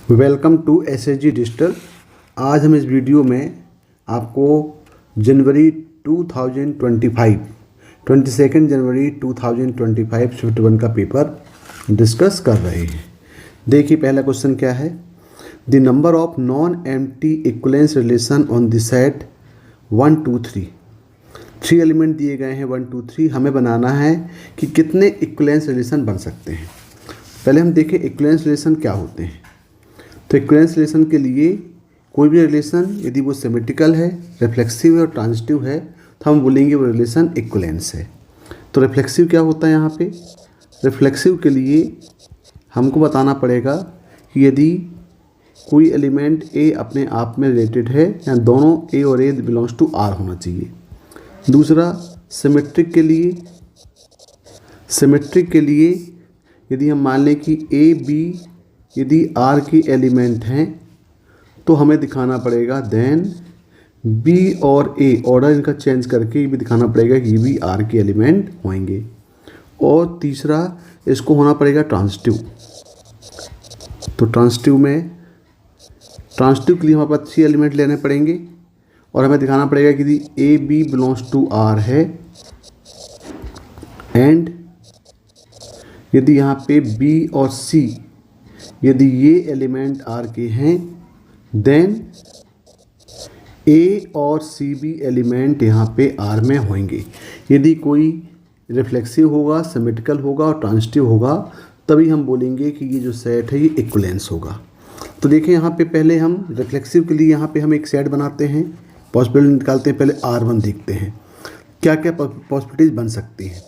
Welcome to SSG digital. आज हम इस वीडियो में आपको जनवरी 2025 22 जनवरी 2025 शिफ्ट 1 का पेपर डिस्कस कर रहे हैं। देखिए पहला क्वेश्चन क्या है। The number of non empty equivalence relation on the set 1 2 3 3 element दिए गए हैं 1 2 3। हमें बनाना है कि कितने इक्विवेलेंस रिलेशन बन सकते हैं। पहले हम देखें इक्विवेलेंस रिलेशन क्या होते हैं। तो इक्विवेलेंस रिलेशन के लिए कोई भी रिलेशन यदि वो सिमेट्रिकल है, रिफ्लेक्सिव है और ट्रांजिटिव है तो हम बोलेंगे वो रिलेशन इक्विवेलेंस है। तो रिफ्लेक्सिव क्या होता है यहाँ पे। रिफ्लेक्सिव के लिए हमको बताना पड़ेगा कि यदि कोई एलिमेंट A अपने आप में रिलेटेड है या दोनों A और A बिलोंग्स टू R होना चाहिए। दूसरा सिमेट्रिक के लिए यदि हम मान लें कि A B यदि R की एलिमेंट हैं तो हमें दिखाना पड़ेगा देन B और A ऑर्डर इनका चेंज करके ये भी दिखाना पड़ेगा कि ये भी R के एलिमेंट होंगे। और तीसरा इसको होना पड़ेगा ट्रांजिटिव। तो ट्रांजिटिव के लिए हमारे पास 3 एलिमेंट लेने पड़ेंगे और हमें दिखाना पड़ेगा कि यदि A B belongs to R है एंड यदि यहाँ पे B और C यदि ये एलिमेंट R के हैं देन A और C भी एलिमेंट यहाँ पे R में होंगे। यदि कोई रिफ्लेक्सिव होगा, सिमेट्रिकल होगा और ट्रांजिटिव होगा तभी हम बोलेंगे कि ये जो सेट है ये इक्विवेलेंस होगा। तो देखिए यहाँ पे पहले हम रिफ्लेक्सिव के लिए यहाँ पे हम एक सेट बनाते हैं, पॉसिबिलिटी निकालते हैं। पहले R1 देखते हैं क्या क्या पॉसिबिलिटीज बन सकती हैं।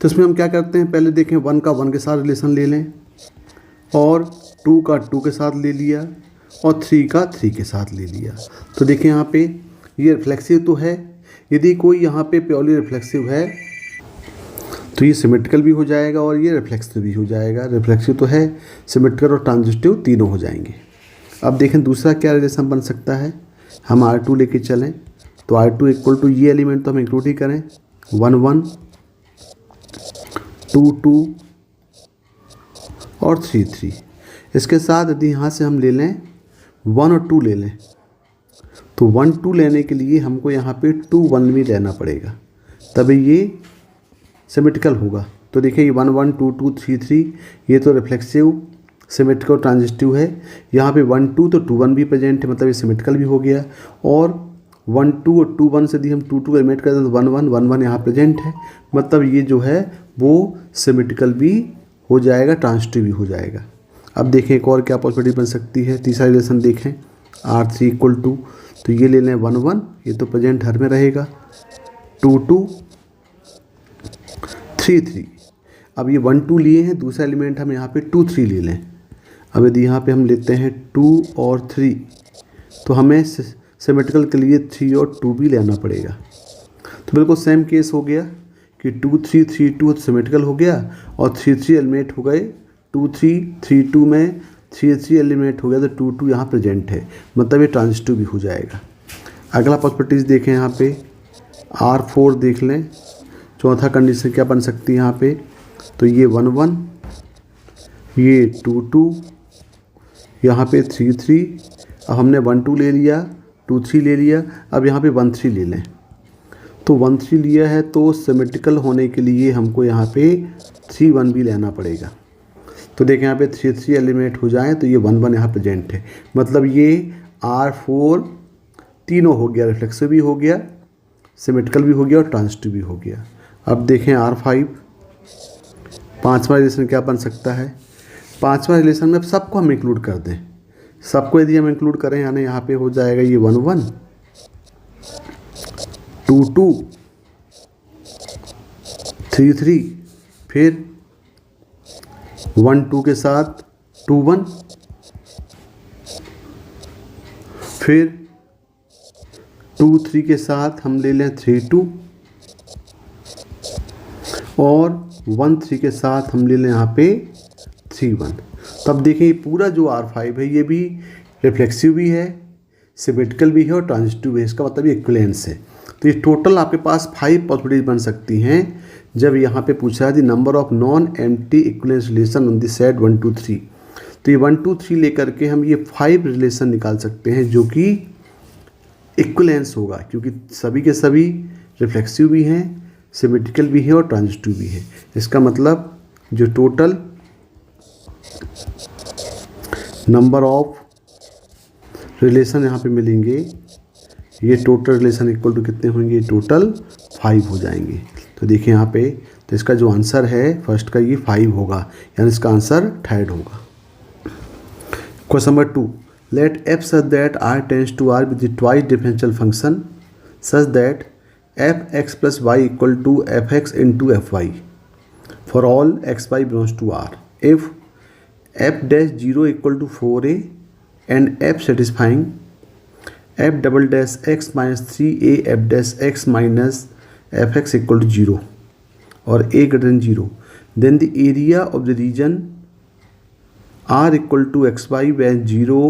तो इसमें हम क्या करते हैं, पहले देखें 1 का 1 के साथ रिलेशन ले लें और 2 का 2 के साथ ले लिया और 3 का 3 के साथ ले लिया। तो देखिए यहाँ पे ये रिफ्लेक्सिव तो है। यदि कोई यहाँ पे प्योरली रिफ्लेक्सिव है तो ये सिमेट्रिकल भी हो जाएगा और ये रिफ्लेक्सिव भी हो जाएगा। रिफ्लेक्सिव तो है, सिमेट्रिकल और ट्रांजिटिव तीनों हो जाएंगे। अब देखें दूसरा क्या रिलेशन बन सकता है। हम R2 लेके चलें तो R2 इक्वल टू ये एलिमेंट तो हम इंक्लूड ही करें 1 1 2 2 और 3 3। इसके साथ यदि यहाँ से हम ले लें 1 और 2 ले लें तो 1 2 लेने के लिए हमको यहाँ पे 2 1 भी लेना पड़ेगा तभी ये सिमेट्रिकल होगा। तो देखिए ये 1 1 2 2 3 3 ये तो रिफ्लेक्सिव, सिमेट्रिकल, ट्रांजिटिव है। यहाँ पे 1 2 तो 2 1 भी प्रेजेंट है, मतलब ये सिमेट्रिकल भी हो गया। और 1 2 और 2 1 से यदि हम 2 2 एलिमिनेट कर दें तो 1 1 1 1 यहाँ प्रेजेंट है, मतलब ये जो है वो सिमेट्रिकल भी हो जाएगा, ट्रांजिटिव भी हो जाएगा। अब देखें एक और क्या पॉसिबिलिटी बन सकती है। तीसरा रिलेशन देखें R3 इक्वल टू तो ये ले लें 1 1 ये तो प्रेजेंट हर में रहेगा, 2 2 3 3। अब ये 1 2 लिए हैं, दूसरा एलिमेंट हम यहाँ पे 2 3 ले लें। अब यदि यहाँ पे हम लेते हैं 2 और 3 तो हमें सिमेट्रिकल के लिए 3 और 2 भी लेना पड़ेगा। तो बिल्कुल सेम केस हो गया कि 2 3 3 2 तो सिमेट्रिकल हो गया और 3 3 एलिमेंट हो गए। 2 3 3 2 में 3 3 एलिमेंट हो गया तो 2 2 यहाँ प्रेजेंट है, मतलब ये ट्रांजिटिव भी हो जाएगा। अगला पॉसिबिलिटीज़ देखें यहाँ पे R4 देख लें। चौथा कंडीशन क्या बन सकती है यहाँ पे, तो ये 1 1 ये 2 2 यहाँ पे 3 3। अब हमने 1 2 ले लिया, 2 3 ले लिया, अब यहाँ पे 1 3 ले लें। तो 1 3 लिया है तो सिमेट्रिकल होने के लिए हमको यहाँ पे 3 1 भी लेना पड़ेगा। तो देखें यहाँ पे 3 3 एलिमेंट हो जाए तो ये 1 1 यहाँ प्रेजेंट है, मतलब ये R4 तीनों हो गया, रिफ्लेक्सिव भी हो गया, सिमेट्रिकल भी हो गया और ट्रांजिटिव भी हो गया। अब देखें R5 पांचवा रिलेशन क्या बन सकता है। पांचवा रिलेशन में सबको हम इंक्लूड कर दें। सबको यदि हम इंक्लूड करें यानी यहाँ पे हो जाएगा ये 1 1 2 2 3 3 फिर 1 2 के साथ 2 1 फिर 2 3 के साथ हम ले लें 3 2 और 1 3 के साथ हम ले लें यहाँ पे 3 1। तब देखें पूरा जो R5 है ये भी रिफ्लेक्सिव भी है, सिमेट्रिकल भी है और ट्रांजिटिव भी है। इसका मतलब ये इक्विवेलेंस है। तो ये टोटल आपके पास 5 पॉसिबिलिटीज बन सकती हैं जब यहाँ पे पूछा है the number of non empty equivalence relation on the set 1 2 3। तो ये 1 2 3 लेकर के हम ये 5 रिलेशन निकाल सकते हैं जो कि इक्विवेलेंस होगा, क्योंकि सभी के सभी रिफ्लेक्सिव भी हैं, सिमेट्रिकल भी है और ट्रांजिटिव भी है। इसका मतलब जो टोटल नंबर ऑफ रिलेशन यहाँ पे मिलेंगे, ये टोटल रिलेशन इक्वल टू कितने होंगे, टोटल 5 हो जाएंगे। तो देखिए यहाँ पे, तो इसका जो आंसर है फर्स्ट का ये 5 होगा, यानी इसका आंसर थर्ड होगा। Question number 2, let f such that r tends to r with the twice differential function such that fx plus y equal to fx into fy for all xy belongs to r. If f dash 0 equal to 4a and f satisfying f double dash x minus 3a f dash x minus fx equal to 0 or a greater than 0, then the area of the region r equal to xy when 0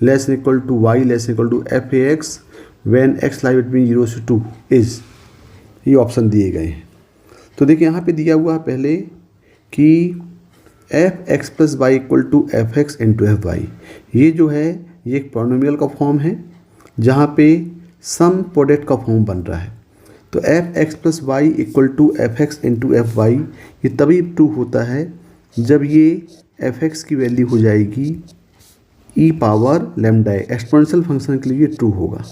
less than equal to y less than equal to fax when x lie between 0 से 2 is, ये option दिए गए हैं। तो देखिए यहाँ पे दिया हुआ है पहले कि F X plus Y equal to F X into F Y, ये जो है ये एक पॉलिनोमियल का फॉर्म है जहाँ पे सम प्रोडक्ट का फॉर्म बन रहा है। तो F X plus Y equal to F X into F Y ये तभी ट्रू होता है जब ये एफ एक्स की वैल्यू हो जाएगी ई पावर लैम्डा ए, एक्सपोनेंशियल फंक्शन के लिए ट्रू होगा।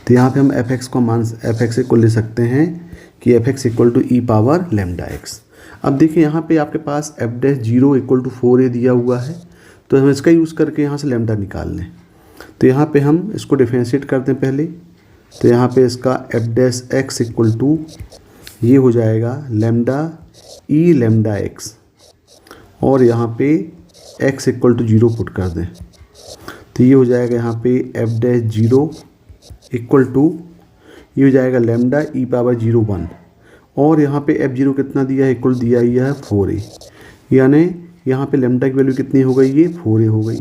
तो यहाँ पे हम एफ एक्स को मान एफ एक्स को ले सकते हैं कि F x equal to E power lambda X. अब देखिए यहाँ पे आपके पास F dash 0 equal to 4a दिया हुआ है, तो हम इसका यूज़ करके यहाँ से लैम्डा निकाल लें। तो यहाँ पे हम इसको डिफरेंशिएट करते हैं पहले, तो यहाँ पे इसका F dash X equal to ये हो जाएगा लैम्डा ई लैम्डा एक्स, और यहाँ पे x इक्वल टू 0 पुट कर दें तो ये हो जाएगा यहाँ पे एफ डैश 0 इक्वल टू ये हो जाएगा लैम्डा ई पावर 0 1, और यहाँ पे f0 कितना दिया है, इक्वल दिया ही है 4a, यानी यहाँ पे लैम्डा की वैल्यू कितनी हो गई, ये 4a हो गई।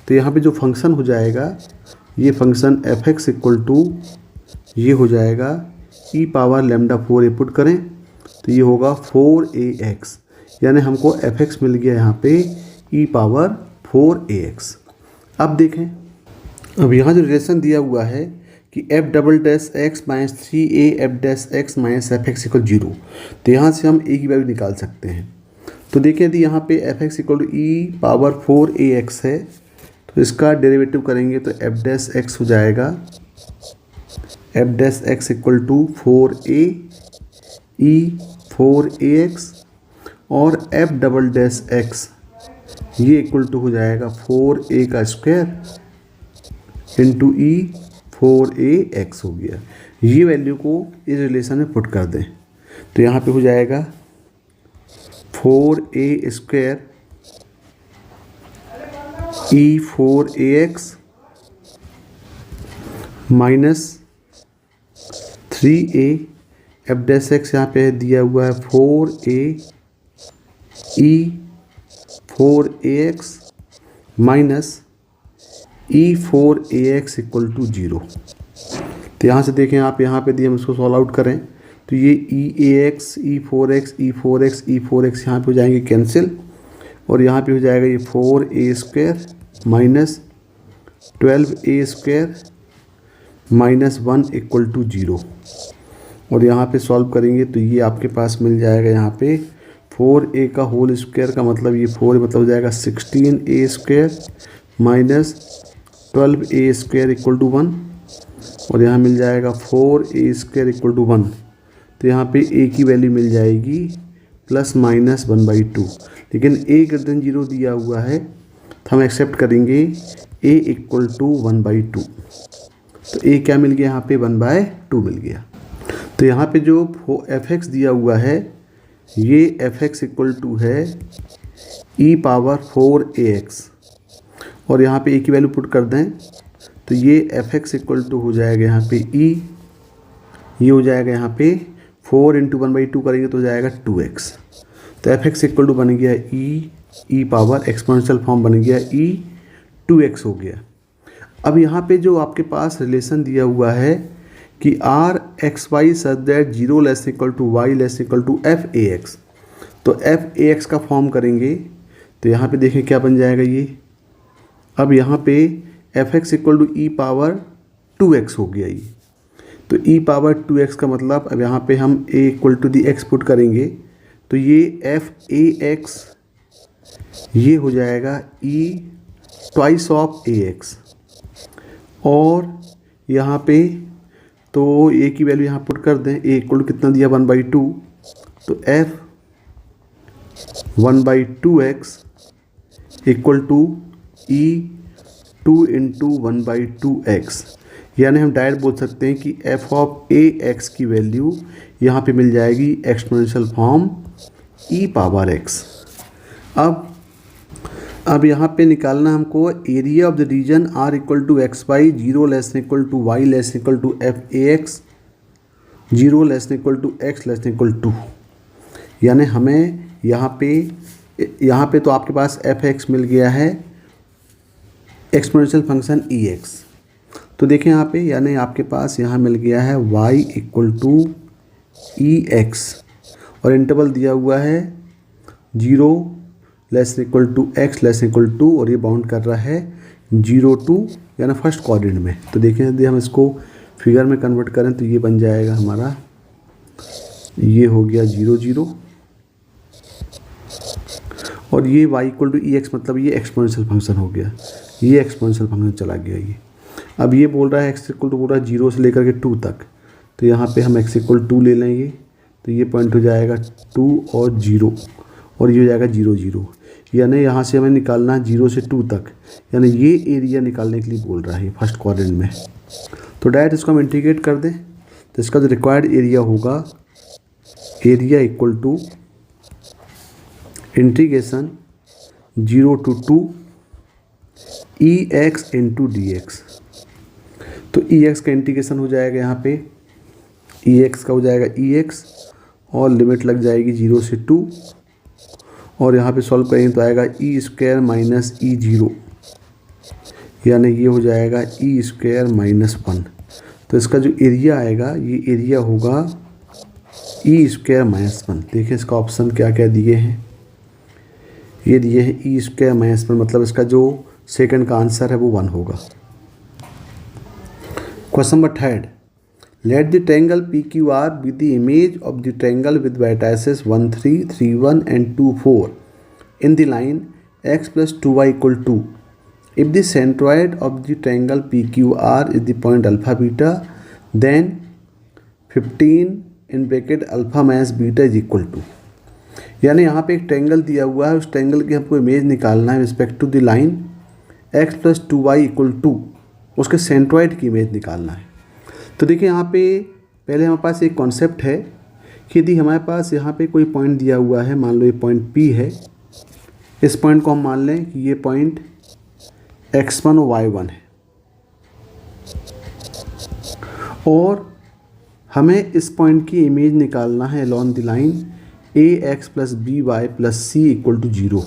तो यहाँ पे जो फंक्शन हो जाएगा ये function F x equal to ये हो जाएगा ई पावर लैम्डा 4a पुट करें तो ये होगा 4ax, यानी हमको एफ एक्स मिल गया यहाँ पे ई पावर 4ax। अब देखें, अब यहाँ जो रिलेशन दिया हुआ है कि F double dash x minus 3a F dash x minus F x equal 0, तो यहाँ से हम ए की वैल्यू निकाल सकते हैं। तो देखें यदि यहाँ पे F x equal to E power 4ax है तो इसका डेरिवेटिव करेंगे तो एफ डैश एक्स हो जाएगा F dash X equal to 4a E 4ax, और एफ डबल डैश एक्स ये इक्वल टू हो जाएगा 4a का स्क्वायर इंटू ई 4ax हो गया। ये वैल्यू को इस रिलेशन में पुट कर दें तो यहाँ पे हो जाएगा 4a square E 4ax minus 3a F dash X यहाँ पे दिया हुआ है 4a E 4ax minus E 4ax equal to 0। तो यहाँ से देखें आप, यहाँ पे दिए हम इसको सॉल्व आउट करें तो ये ई4x यहाँ पे हो जाएंगे कैंसिल, और यहाँ पे हो जाएगा ये 4a square minus 12a square minus 1 equal to 0, और यहाँ पे सॉल्व करेंगे तो ये आपके पास मिल जाएगा यहाँ पे 4a का होल स्क्वायर का मतलब ये 4 मतलब हो जाएगा 16a square minus 12a square equal to 1, और यहाँ मिल जाएगा 4a स्क्वायर इक्वल टू 1। तो यहाँ पे a की वैल्यू मिल जाएगी प्लस माइनस 1/2, लेकिन a ग्रेटर देन 0 दिया हुआ है तो हम एक्सेप्ट करेंगे a इक्वल टू 1/2। तो a क्या मिल गया यहाँ पे 1/2 मिल गया। तो यहाँ पे जो एफ एक्स दिया हुआ है ये एफ एक्स इक्वल टू है ई पावर 4ax, और यहाँ पे ए की वैल्यू पुट कर दें तो ये एफ एक्स इक्वल टू हो जाएगा यहाँ पे ई, ये हो जाएगा यहाँ पे 4 इंटू 1/2 करेंगे तो हो जाएगा 2x। तो एफ एक्स इक्वल टू बन गया ई पावर एक्सपोनेंशियल फॉर्म बन गया ई 2x हो गया। अब यहाँ पे जो आपके पास रिलेशन दिया हुआ है कि R X Y such that 0 less equal to Y less equal to F A X, तो एफ ए एक्स का फॉर्म करेंगे तो यहाँ पे देखें क्या बन जाएगा ये। अब यहाँ पे F x equal to E power 2x हो गया ये। तो ई पावर 2x का मतलब अब यहाँ पे हम a equal to the X put करेंगे तो ये एफ ए एक्स ये हो जाएगा e twice of A x. और यहाँ पे तो a की वैल्यू यहाँ पुट कर दें, a इक्वल टू कितना दिया 1/2, तो f 1/2x equal to e 2 into 1/2x। यानी हम डायरेक्ट बोल सकते हैं कि f ऑफ ए एक्स की वैल्यू यहाँ पे मिल जाएगी exponential form e power x। अब यहाँ पे निकालना हमको area of the region r equal to X Y 0 less equal to Y less equal to F A X 0 less equal to X less equal to. यानी हमें यहाँ पे तो आपके पास एफ एक्स मिल गया है एक्सपोनेंशियल फंक्शन ई एक्स। तो देखें यहाँ पे यानी आपके पास यहाँ मिल गया है y equal to E X और इंटरवल दिया हुआ है 0 less equal to X less equal to और ये बाउंड कर रहा है 0 to यानी फर्स्ट क्वाड्रेंट में। तो देखें यदि हम इसको फिगर में कन्वर्ट करें तो ये बन जाएगा हमारा, ये हो गया 0 0 और ये y equal to E X मतलब ये एक्सपोनेंशियल फंक्शन हो गया, ये एक्सपोनेंशियल फंक्शन चला गया ये। अब ये बोल रहा है x इक्वल टू बोल रहा है 0 से लेकर के 2 तक, तो यहाँ पे हम x इक्वल 2 ले लेंगे तो ये पॉइंट हो जाएगा 2 और 0 और ये हो जाएगा 0 0। यानी यहाँ से हमें निकालना है 0 से 2 तक, यानी ये एरिया निकालने के लिए बोल रहा है फर्स्ट क्वाड्रेंट में। तो डायरेक्ट इसको हम इंटीग्रेट कर दें तो इसका जो रिक्वायर्ड एरिया होगा area equal to integration 0 to 2 E X into D X. तो ई एक्स का इंटीग्रेशन हो जाएगा यहाँ पे, ई एक्स का हो जाएगा ई एक्स और लिमिट लग जाएगी 0 से 2 और यहाँ पे सॉल्व करेंगे तो आएगा ई स्क्वायर माइनस ई 0 यानी ये हो जाएगा ई स्क्वायर माइनस 1। तो इसका जो एरिया आएगा ये एरिया होगा ई स्क्वायर माइनस 1। देखिए इसका ऑप्शन क्या क्या दिए हैं, ये दिए हैं ई स्क्वायर माइनस 1 मतलब इसका जो सेकंड का आंसर है वो 1 होगा। Question number 3, let the triangle P Q R be the image of the triangle with vertices 1 3 3 1 and 2 4 in the line x plus 2y equal 2 if the centroid of the triangle PQR is the point alpha beta then 15 in bracket alpha minus beta is equal to। यानी यहाँ पे एक triangle दिया हुआ है, उस triangle की हमको इमेज निकालना है respect to the line x plus 2y equal 2, उसके सेंट्रॉइड की इमेज निकालना है। तो देखिए यहाँ पे पहले हमारे पास एक कॉन्सेप्ट है कि यदि हमारे पास यहाँ पे कोई पॉइंट दिया हुआ है, मान लो ये पॉइंट P है, इस पॉइंट को हम मान लें कि ये पॉइंट x1 और y1 है और हमें इस पॉइंट की इमेज निकालना है along the line ax plus B Y plus C equal to 0,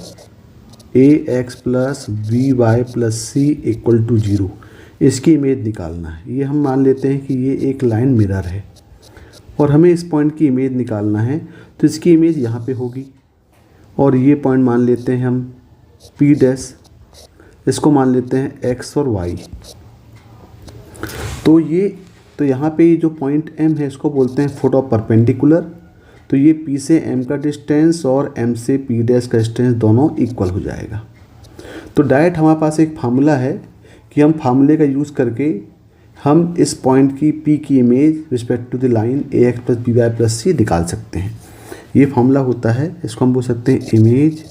ax plus B Y plus C equal to 0, इसकी इमेज निकालना है। ये हम मान लेते हैं कि ये एक लाइन मिरर है और हमें इस पॉइंट की इमेज निकालना है, तो इसकी इमेज यहाँ पे होगी और ये पॉइंट मान लेते हैं हम P डैश, इसको मान लेते हैं x और y। तो यहाँ पे ये जो पॉइंट M है इसको बोलते हैं फुट ऑफ परपेंडिकुलर। तो ये P से M का डिस्टेंस और M से P डैश का डिस्टेंस दोनों इक्वल हो जाएगा। तो डायरेक्ट हमारे पास एक फार्मूला है कि हम फार्मूले का यूज़ करके हम इस पॉइंट की P की image respect to the line ax plus B Y plus C निकाल सकते हैं। ये फार्मूला होता है, इसको हम बोल सकते हैं image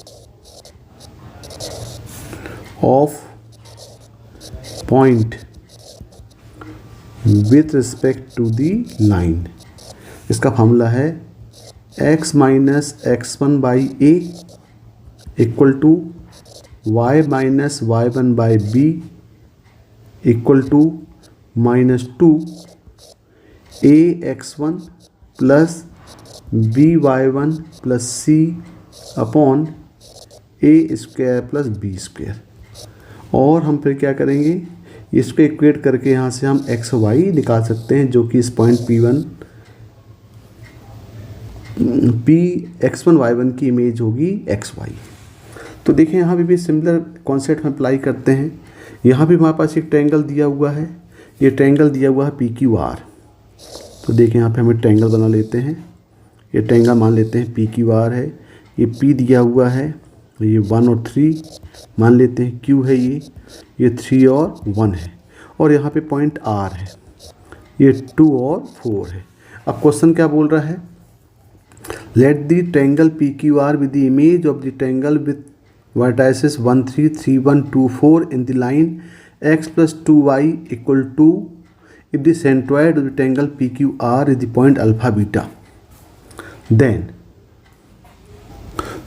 of point with respect to the line. इसका फार्मूला है x minus x1 by A equal to y minus y1 by B equal to -2 ax1 plus by1 plus C upon A square plus B square. और हम फिर क्या करेंगे, इसको equate करके यहाँ से हम एक्स वाई निकाल सकते हैं, जो कि इस पॉइंट P x1 y1 की इमेज होगी xy। तो देखिए यहाँ पे भी सिमिलर कॉन्सेप्ट हम अप्लाई करते हैं। यहाँ भी हमारे पास एक ट्रायंगल दिया हुआ है, ये ट्रायंगल दिया हुआ है PQR। तो देखिए यहाँ पे हम एक ट्रायंगल बना लेते हैं, ये ट्रायंगल मान लेते हैं PQR है, ये P दिया हुआ है, ये 1 और 3 मान लेते हैं, Q है ये 3 और 1 है, और यहाँ पे पॉइंट R है, ये 2 और 4 है। अब क्वेश्चन क्या बोल रहा है, let the triangle PQR with the image of the triangle with vertices 1 3 3 1 2 4 in the line x plus 2y equal to if the centroid of the triangle PQR is the point alpha beta, then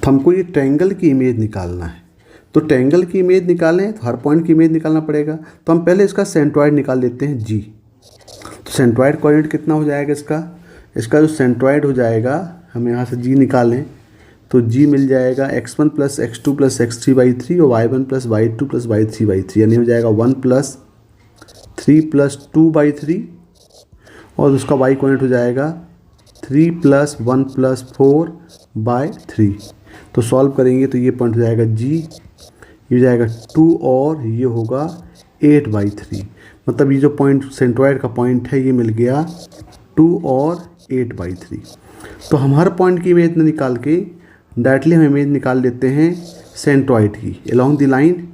तो हमको ये triangle की image निकालना है। तो triangle की image निकालें तो हर पॉइंट की इमेज निकालना पड़ेगा। तो हम पहले इसका सेंट्रॉइड निकाल लेते हैं G। तो सेंट्रॉइड कोऑर्डिनेट कितना हो जाएगा इसका जो सेंट्रॉइड हो जाएगा, हम यहाँ से G निकालें तो G मिल जाएगा x1 plus x2 plus x3/3 और y1 plus y2 plus y3/3, यानी हो जाएगा 1 प्लस 3 प्लस 2/3 और उसका y कोऑर्डिनेट हो जाएगा 3 प्लस 1 प्लस 4/3। तो सॉल्व करेंगे तो ये पॉइंट हो जाएगा G, ये हो जाएगा 2 और ये होगा 8/3। मतलब ये जो पॉइंट सेंट्रॉइड का पॉइंट है ये मिल गया 2 और 8/3। तो हम हर पॉइंट की इमेज निकाल के डायरेक्टली हम इमेज निकाल लेते हैं सेंट्रॉइड की अलोंग द लाइन।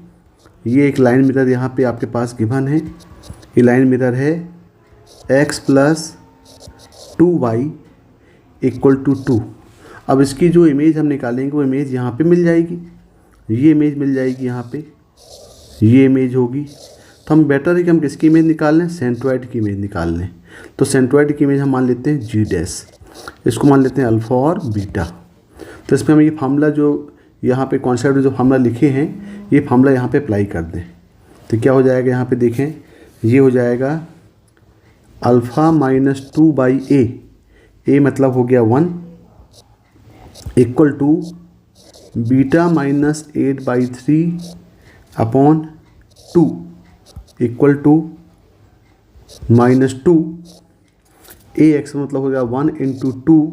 ये एक लाइन मिरर यहाँ पे आपके पास गिवन है, ये लाइन मिरर है x plus 2y equal to 2। अब इसकी जो इमेज हम निकालेंगे वो इमेज यहाँ पे मिल जाएगी, ये इमेज मिल जाएगी, यहाँ पे ये इमेज होगी। तो हम बेटर है कि हम किसकी इमेज निकाल लें, सेंट्रॉइड की इमेज निकाल लें। तो सेंट्रॉइड की इमेज हम मान लेते हैं G', इसको मान लेते हैं अल्फ़ा और बीटा। तो इसमें हम ये फार्मूला जो यहाँ पे कॉन्सेप्ट जो फार्मूला लिखे हैं ये फार्मूला यहाँ पे अप्लाई कर दें तो क्या हो जाएगा, यहाँ पे देखें ये हो जाएगा अल्फ़ा माइनस 2/a, a मतलब हो गया 1 equal to beta minus 8/3 upon 2 equal to -2, ax मतलब हो गया 1 into 2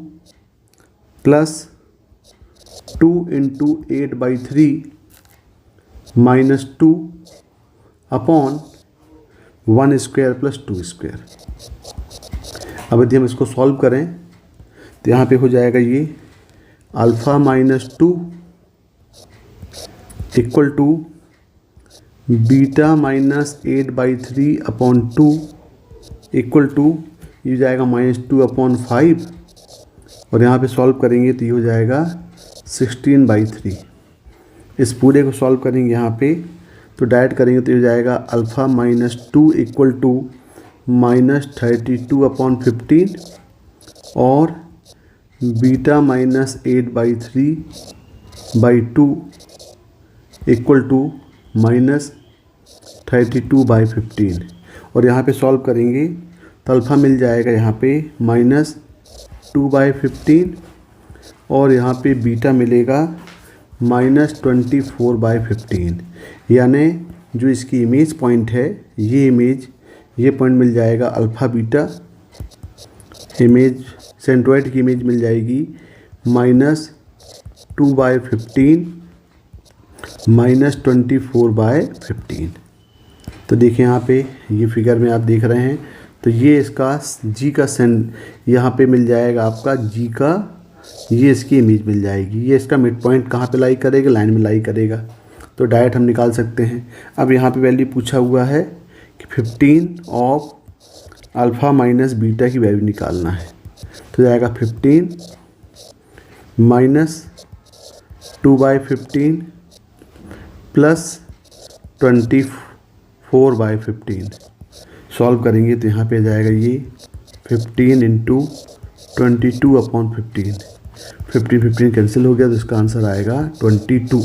plus 2 into 8/3 minus 2 upon 1 square plus 2 square. अब यदि हम इसको सॉल्व करें तो यहाँ पे हो जाएगा ये alpha minus 2 equal to beta minus 8/3 upon 2 equal to ये जाएगा -2 अपॉन 5 और यहाँ पे सॉल्व करेंगे तो ये हो जाएगा 16/3। इस पूरे को सॉल्व करेंगे यहाँ पे तो डायरेक्ट करेंगे तो ये हो जाएगा alpha minus 2 equal to -32 upon 15 और बीटा माइनस 8/3/2 इक्वल टू -32/15 और यहाँ पे सॉल्व करेंगे तो अल्फ़ा मिल जाएगा यहाँ पे -2/15 और यहाँ पे बीटा मिलेगा -24/15। यानी जो इसकी इमेज पॉइंट है ये पॉइंट मिल जाएगा अल्फ़ा बीटा, इमेज सेंट्रॉइड की इमेज मिल जाएगी -2/15 -24/15। तो देखिए यहाँ पे ये फिगर में आप देख रहे हैं तो ये इसका G का यहाँ पे मिल जाएगा आपका G का, ये इसकी इमेज मिल जाएगी। ये इसका मिड पॉइंट कहाँ पे लाई करेगा, लाइन में लाई करेगा। तो डायरेक्ट हम निकाल सकते हैं। अब यहाँ पे वैल्यू पूछा हुआ है कि 15 ऑफ अल्फ़ा माइनस बीटा की वैल्यू निकालना है। तो जाएगा 15 माइनस 2/15 प्लस 24/15 सॉल्व करेंगे तो यहाँ पे जाएगा ये 15 इंटू 22 अपॉन 15 कैंसिल हो गया तो इसका आंसर आएगा 22।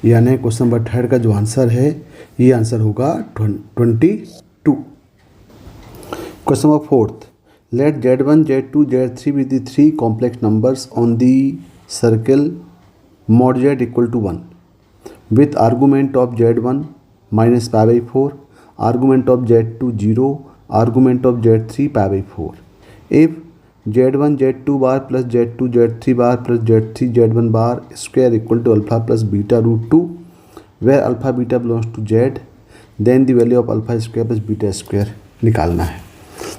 यानी क्वेश्चन नंबर 3 का जो आंसर है ये आंसर होगा 22। Question number 4, let Z1 Z2 Z3 with the 3 complex numbers on the circle mod z equal to 1 with argument of Z1 minus π/4, argument of Z2 0, argument of Z3 π/4. If Z1 Z2 bar plus Z2 Z3 bar plus Z3 Z1 bar square equal to alpha plus beta root two, where alpha beta belongs to Z, then the value of alpha square plus beta square निकालना है।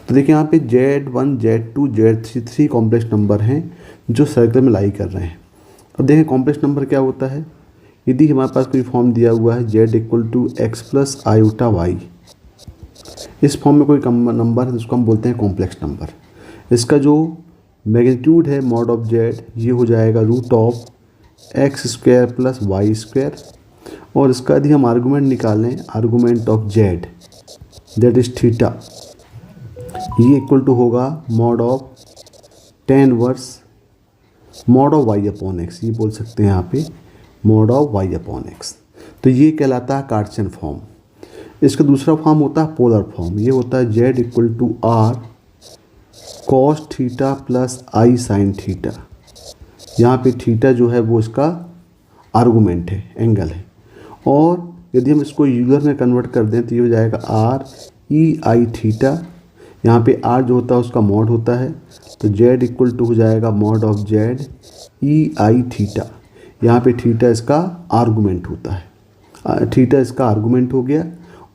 तो देखिए यहाँ पे Z1 Z2 Z3 3 complex number हैं जो circle में लाई कर रहे हैं। अब देखें कॉम्प्लेक्स नंबर क्या होता है। यदि हमारे पास कोई फॉर्म दिया हुआ है Z equal to x plus iota y, इस फॉर्म में कोई नंबर है जिसको हम बोलते हैं कॉम्प्लेक्स नंबर। इसका जो मैग्नीट्यूड है मॉड ऑफ Z ये हो जाएगा root of x square plus y square, और इसका यदि हम आर्गूमेंट निकालें, argument of Z that is theta, ये इक्वल टू होगा mod of tan inverse mod of y upon x, ये बोल सकते हैं यहाँ पे mod of y upon x. तो ये कहलाता है कार्टेशियन फॉर्म। इसका दूसरा फॉर्म होता है पोलर फॉर्म, ये होता है Z equal to r cos theta plus i sine theta. यहाँ पे थीटा जो है वो इसका आर्गूमेंट है, एंगल है, और यदि हम इसको यूलर में कन्वर्ट कर दें तो ये हो जाएगा आर ई आई थीटा। यहाँ पे आर जो होता है उसका मॉड होता है, तो Z इक्वल टू हो जाएगा mod of Z e i theta. यहाँ पे थीटा इसका आर्गूमेंट होता है, थीटा इसका आर्गूमेंट हो गया,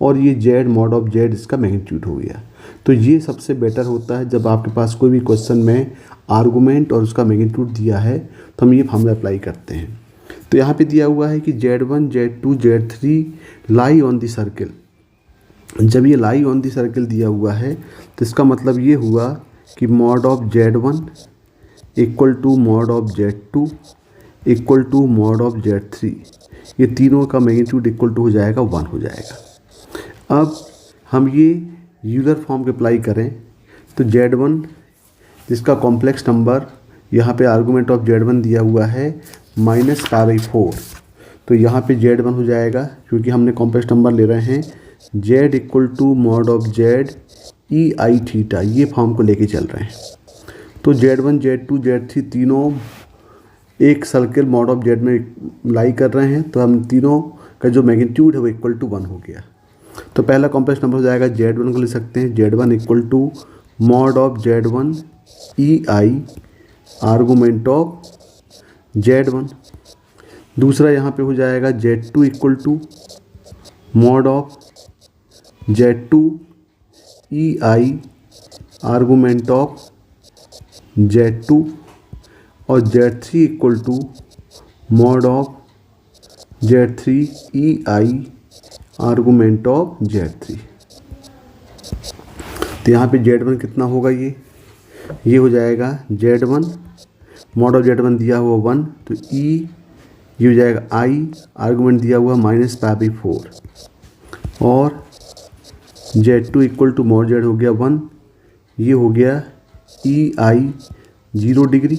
और ये Z मॉड ऑफ Z इसका मैग्नीट्यूड हो गया। तो ये सबसे बेटर होता है जब आपके पास कोई भी क्वेश्चन में आर्गूमेंट और उसका मैग्नीट्यूड दिया है तो हम ये फॉर्मूला अप्लाई करते हैं। तो यहाँ पे दिया हुआ है कि Z1 Z2 Z3 lie on the circle. जब ये लाई ऑन द सर्किल दिया हुआ है तो इसका मतलब ये हुआ कि mod of Z1 equal to mod of Z2 equal to mod of Z3, ये तीनों का मैग्नीट्यूड इक्वल टू हो जाएगा 1 हो जाएगा। अब हम ये यूलर फॉर्म के अप्लाई करें तो Z1 जिसका कॉम्प्लेक्स नंबर यहाँ पे आर्गूमेंट ऑफ Z1 दिया हुआ है -π/4, तो यहाँ पे Z1 हो जाएगा, क्योंकि हमने कॉम्प्लेक्स नंबर ले रहे हैं Z equal to mod of Z e i theta, ये फॉर्म को लेके चल रहे हैं। तो Z1 Z2 Z3 तीनों एक सर्किल मॉड ऑफ Z में लाई कर रहे हैं, तो हम तीनों का जो मैग्नीट्यूड है वो इक्वल टू 1 हो गया। तो पहला कॉम्प्लेक्स नंबर हो जाएगा Z1 को ले सकते हैं Z1 equal to mod of Z1 e i argument of Z1। दूसरा यहाँ पे हो जाएगा Z2 equal to mod of Z2 e i argument of Z2, और Z3 equal to mod of Z3 e i argument of Z3। तो यहाँ पे Z1 कितना होगा, ये हो जाएगा Z1 मॉड ऑफ Z1 दिया हुआ 1, तो ई ये हो जाएगा आई आर्गूमेंट दिया हुआ -π/4, और Z2 equal to mod Z हो गया 1, ये हो गया ई आई 0 डिग्री,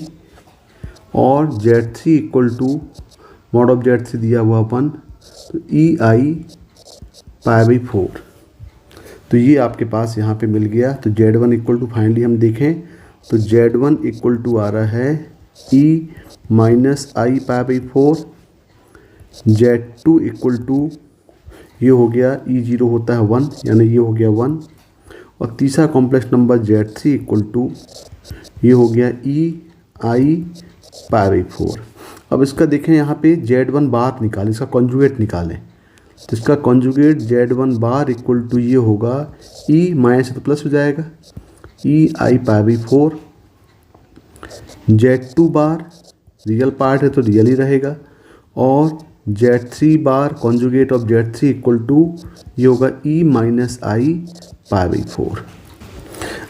और Z3 equal to mod of Z3 दिया हुआ 1, तो ई आई π/4। तो ये आपके पास यहाँ पे मिल गया। तो Z1 इक्वल टू फाइनली हम देखें तो Z1 इक्वल टू आ रहा है ई -i π/4, Z2 इक्वल टू ये हो गया E0 होता है 1, यानी ये हो गया 1, और तीसरा complex number Z3 equal to ये हो गया ei π/4। अब इसका देखें यहाँ पे Z1 बार निकालें, इसका कॉन्जुगेट निकालें, तो इसका conjugate Z1 bar equal to ये होगा ई माइनस तो प्लस हो जाएगा ei π/4, Z2 बार रियल पार्ट है तो रियल ही रहेगा, और Z3 bar conjugate of Z3 equal to ये होगा ई -i π/4।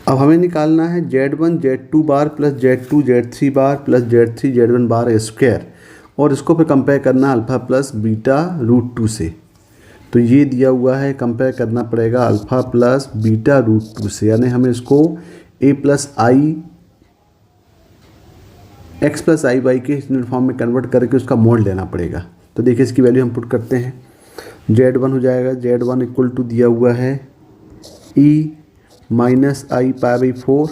अब हमें निकालना है Z1 Z2 bar plus Z2 Z3 bar plus Z3 Z1 bar square, और इसको फिर कंपेयर करना अल्फ़ा प्लस बीटा रूट 2 से। तो ये दिया हुआ है, कंपेयर करना पड़ेगा अल्फ़ा प्लस बीटा रूट 2 से, यानी हमें इसको a plus i x plus i y के फॉर्म में कन्वर्ट करके उसका मोड लेना पड़ेगा। तो देखिए इसकी वैल्यू हम पुट करते हैं। Z1 हो जाएगा Z1 इक्वल टू दिया हुआ है ई -i π/4,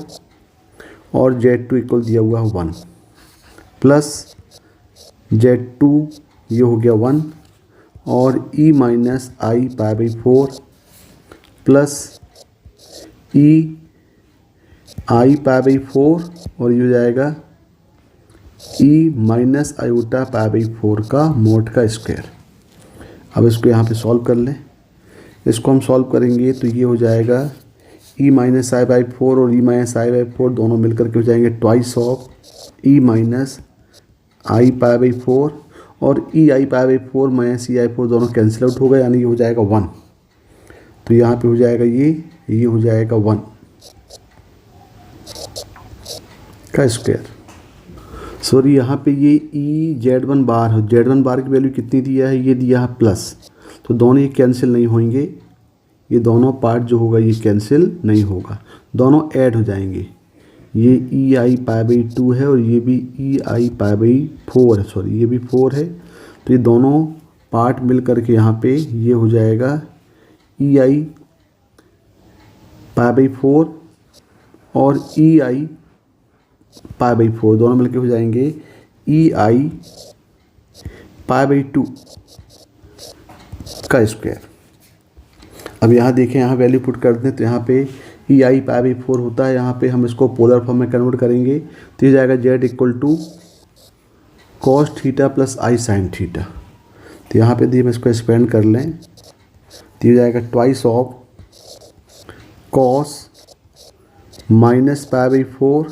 और Z2 इक्वल दिया हुआ है 1, प्लस Z2 ये हो गया 1, और E -i π/4 plus E I pi by 4 और ये हो जाएगा E minus iota pi by 4 का मोड का स्क्वायर। अब इसको यहाँ पे सॉल्व कर लें। इसको हम सॉल्व करेंगे तो ये हो जाएगा ई माइनस आई बाई 4 और ई माइनस आई बाई 4 दोनों मिलकर के हो जाएंगे twice of E minus I pi by 4 और ई आई पाई बाई 4 माइनस ई आई 4 दोनों कैंसिल आउट हो गए, यानी ये हो जाएगा 1। तो यहाँ पे हो जाएगा ये हो जाएगा 1 का स्क्वायर। सॉरी, यहाँ पे ये ई Z1 बार है, Z1 बार की वैल्यू कितनी दिया है, ये दिया है प्लस, तो दोनों ये कैंसिल नहीं होंगे, ये दोनों पार्ट जो होगा ये कैंसिल नहीं होगा, दोनों ऐड हो जाएंगे। ये ई आई पाई बाई 2 है और ये भी ई आई पाई बाई 4 है, सॉरी ये भी 4 है, तो ये दोनों पार्ट मिल करके यहाँ पे ये हो जाएगा ई आई पाई बाई 4 और ई आई पाई बाई 4 दोनों मिलके हो जाएंगे ई आई पाई बाई 2 का स्क्वायर। अब यहाँ देखें, यहाँ वैल्यू पुट कर दें तो यहाँ पे ई आई पाई बाई 4 होता है, यहाँ पे हम इसको पोलर फॉर्म में कन्वर्ट करेंगे तो ये जाएगा z equal to cos theta plus i sine theta. तो यहाँ पे दी हम इसको एक्सपेंड कर लें तो ये जाएगा twice of cos minus pi by 4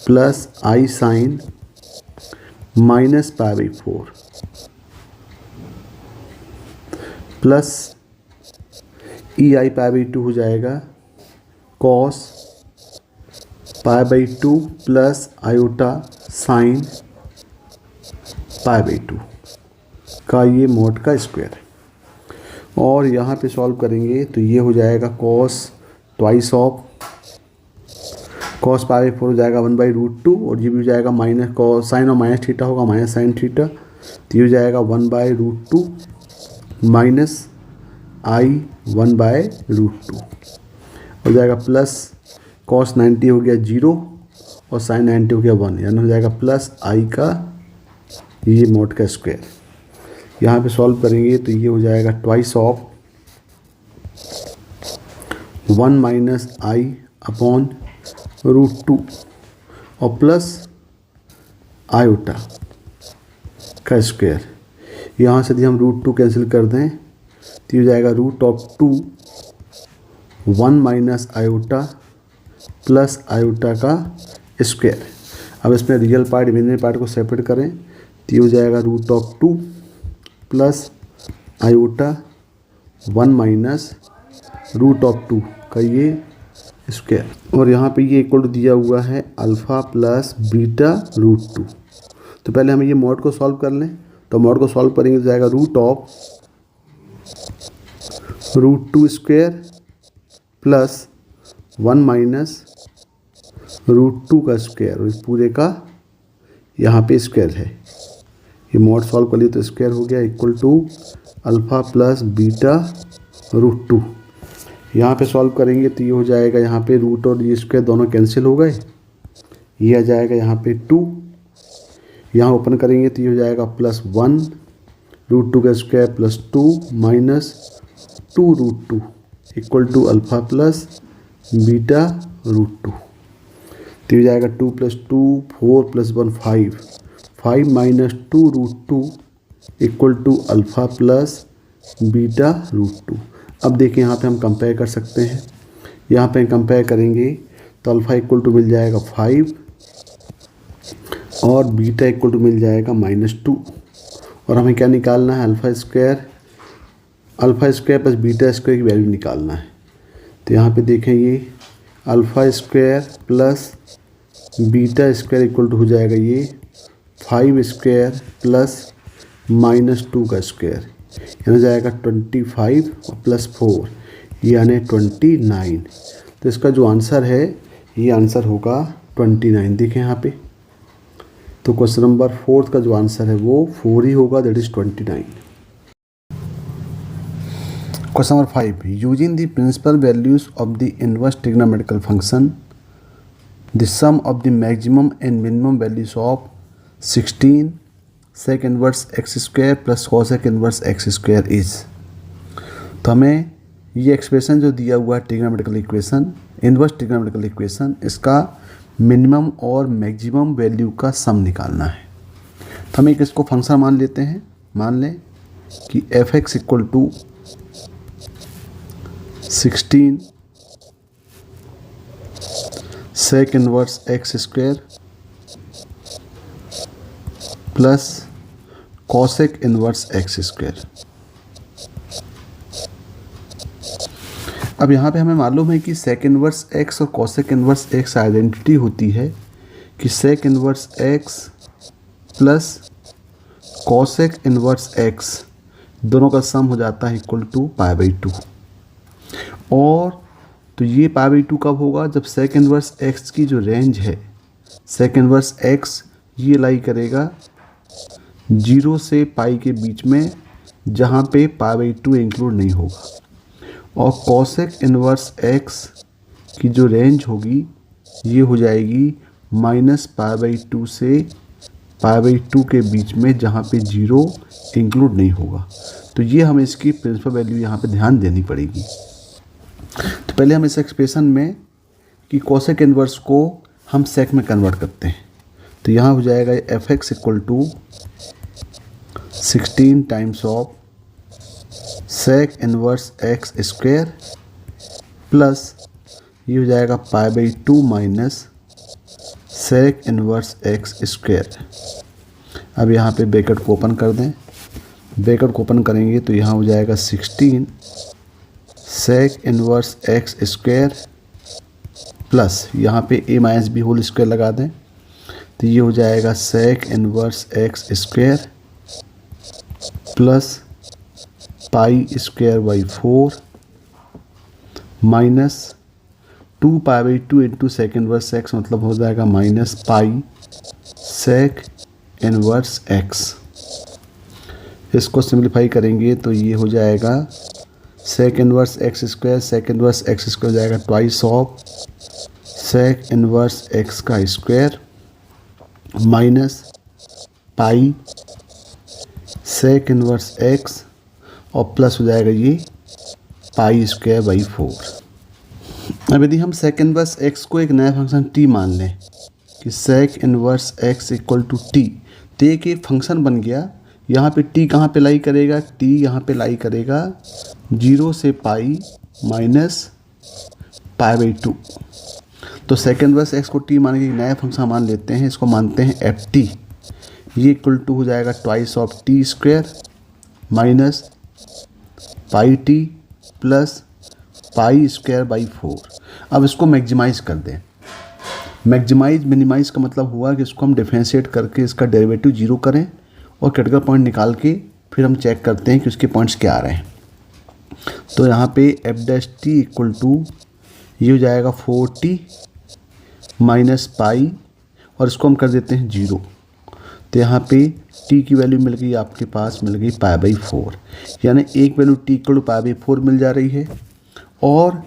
plus i sine minus pi by 4 plus E I pi by 2 हो जाएगा cos pi by 2 plus iota sine pi by 2 का ये मोड का स्क्वायर। और यहाँ पे सॉल्व करेंगे तो ये हो जाएगा cos twice of cos pi by 4 हो जाएगा 1/√2 और ये भी हो जाएगा माइनस कॉस साइन और माइनस थीटा होगा माइनस साइन थीटा, तो ये हो जाएगा 1/√2 माइनस आई 1/√2 हो जाएगा प्लस कॉस 90 हो गया 0 और साइन 90 हो गया 1, यानी हो जाएगा प्लस आई का ये मोड का स्क्वायर। यहाँ पे सॉल्व करेंगे तो ये हो जाएगा twice of 1 minus I upon √2 और प्लस आयोटा का स्क्वायर। यहाँ से यदि हम √2 कैंसिल कर दें तो ये हो जाएगा √2 1 माइनस आयोटा प्लस आयोटा का स्क्वायर। अब इसमें रियल पार्ट इमेजिनरी पार्ट को सेपरेट करें तो ये हो जाएगा √2 प्लस आयोटा 1 माइनस √2 का ये स्क्वायर। और यहाँ पे ये इक्वल टू दिया हुआ है अल्फ़ा प्लस बीटा √2। तो पहले हम ये मॉड को सॉल्व कर लें, तो मॉड को सॉल्व करेंगे तो जाएगा √2 स्क्वायर प्लस 1 माइनस √2 का स्क्वायर और इस पूरे का यहाँ पे स्क्वायर है। ये मॉड सॉल्व कर लिए तो स्क्वायर हो गया equal to alpha plus beta √2। यहाँ पे सॉल्व करेंगे तो ये हो जाएगा यहाँ पे रूट और ये स्क्वायर दोनों कैंसिल हो गए, ये आ जाएगा यहाँ पे 2, यहाँ ओपन करेंगे तो ये हो जाएगा प्लस 1 √2 का square plus 2 minus 2√2 equal to alpha plus beta √2। तो ये जाएगा 2 + 2 4 + 1 5 minus 2√2 equal to alpha plus beta √2। अब देखिए यहाँ पे हम कंपेयर कर सकते हैं, यहाँ पे कंपेयर करेंगे तो अल्फ़ा इक्वल टू मिल जाएगा 5 और बीटा इक्वल टू मिल जाएगा -2 और हमें क्या निकालना है alpha square plus beta square की वैल्यू निकालना है। तो यहाँ पे देखें ये alpha square plus beta square equal to हो जाएगा ये 5 स्क्वायर प्लस -2 का स्क्वायर, यानी जाएगा 25 और प्लस 4 यानी 29। तो इसका जो आंसर है ये आंसर होगा 29। देखें यहाँ पे तो क्वेश्चन नंबर 4 का जो आंसर है वो 4 ही होगा, that is 29। Question number 5, using the principal values of the inverse trigonometrical function the sum of the maximum and minimum values of 16 sec inverse x square plus cosec inverse x square is. तो हमें ये expression जो दिया हुआ है trigonometrical equation inverse trigonometrical equation, इसका minimum और maximum value का सम निकालना है। तो हम एक इसको फंक्शन मान लेते हैं। मान लें कि F x equal to 16 sec inverse x square plus cosec inverse x square. अब यहाँ पे हमें मालूम है कि सेक इनवर्स एक्स और कॉसेक इनवर्स एक्स आइडेंटिटी होती है कि sec inverse x plus cosec inverse x दोनों का सम हो जाता है इक्वल टू π/2। और तो ये π/2 कब होगा? जब सेक इनवर्स एक्स की जो रेंज है, सेक इनवर्स एक्स ये लाई करेगा 0 से पाई के बीच में, जहाँ पे π/2 इंक्लूड नहीं होगा। और कॉसेक इनवर्स एक्स की जो रेंज होगी ये हो जाएगी -π/2 से π/2 के बीच में, जहाँ पे 0 इंक्लूड नहीं होगा। तो ये हमें इसकी प्रिंसिपल वैल्यू यहाँ पे ध्यान देनी पड़ेगी। तो पहले हम इस एक्सप्रेशन में कि कॉसेक इनवर्स को हम सेक में कन्वर्ट करते हैं। तो यहाँ हो जाएगा F x equal to 16 times of sec inverse x square plus ये हो जाएगा π/2 minus sec inverse x square. अब यहाँ पे ब्रैकेट को ओपन कर दें। ब्रैकेट को ओपन करेंगे तो यहाँ हो जाएगा 16 sec inverse x square plus यहाँ पे a minus B whole square लगा दें। तो ये हो जाएगा sec inverse x square plus π² 4 minus 2π/2 into sec inverse X, मतलब हो जाएगा -π सेक इनवर्स एक्स। इसको सिंप्लीफाई करेंगे तो ये हो जाएगा sec inverse x square, sec inverse x square हो जाएगा twice of sec inverse X का square minus π sec inverse x और प्लस हो जाएगा ये π² 4। अब यदि हम सेक इनवर्स एक्स को एक नया फंक्शन t मान लें कि sec inverse x equal to t, तो एक ये फंक्शन बन गया। यहाँ पे t कहाँ पे लाई करेगा? t यहाँ पे लाई करेगा 0 से पाई माइनस π/2। तो सेक इनवर्स एक्स को t मान के एक नया फंक्शन मान लेते हैं, इसको मानते हैं एफ टी। ये इक्वल टू हो जाएगा twice of t² minus πt plus π² 4। अब इसको मैक्सिमाइज कर दें। मैक्सिमाइज मिनिमाइज का मतलब हुआ कि इसको हम डिफरेंशिएट करके इसका डेरिवेटिव 0 करें और क्रिटिकल पॉइंट निकाल के फिर हम चेक करते हैं कि उसके पॉइंट्स क्या आ रहे हैं। तो यहाँ पे f' इक्वल टू ये हो जाएगा 4t माइनस पाई और इसको हम कर देते हैं 0। तो यहाँ पे t की वैल्यू मिल गई, आपके पास मिल गई π/4, यानी एक वैल्यू t इक्वल टू π/4 मिल जा रही है। और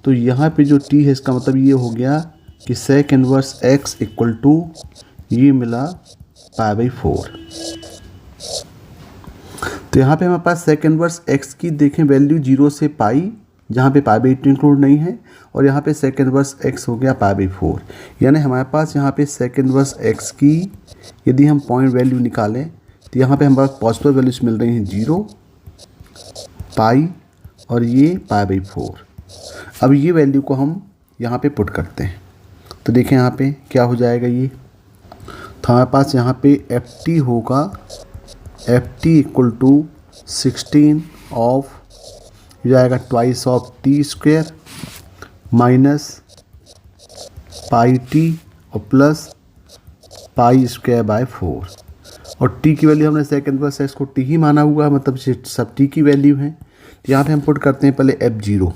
तो यहाँ पे जो t है इसका मतलब ये हो गया कि sec inverse x equal to ये मिला π/4। तो यहाँ पे हमारे पास सेक इनवर्स x की देखें वैल्यू 0 से पाई, जहाँ पे π/2 इंक्लूड नहीं है, और यहाँ पे सेक इनवर्स x हो गया π/4। यानी हमारे पास यहाँ पे सेक इनवर्स x की यदि हम पॉइंट वैल्यू निकालें तो यहाँ पे हमारे पास पॉसिबल वैल्यूज मिल रही हैं 0, पाई और ये π/4। अब ये वैल्यू को हम यहाँ पे पुट करते हैं तो देखें यहाँ पे क्या हो जाएगा ये। तो हमारे पास यहाँ पे एफ टी होगा, f t equal to 16 of हो जाएगा twice of t² minus πt और प्लस π² 4। और t की वैल्यू हमने सेक इनवर्स एक्स को t ही माना हुआ, मतलब सब t की वैल्यू है। तो यहाँ पे हम पुट करते हैं पहले f0,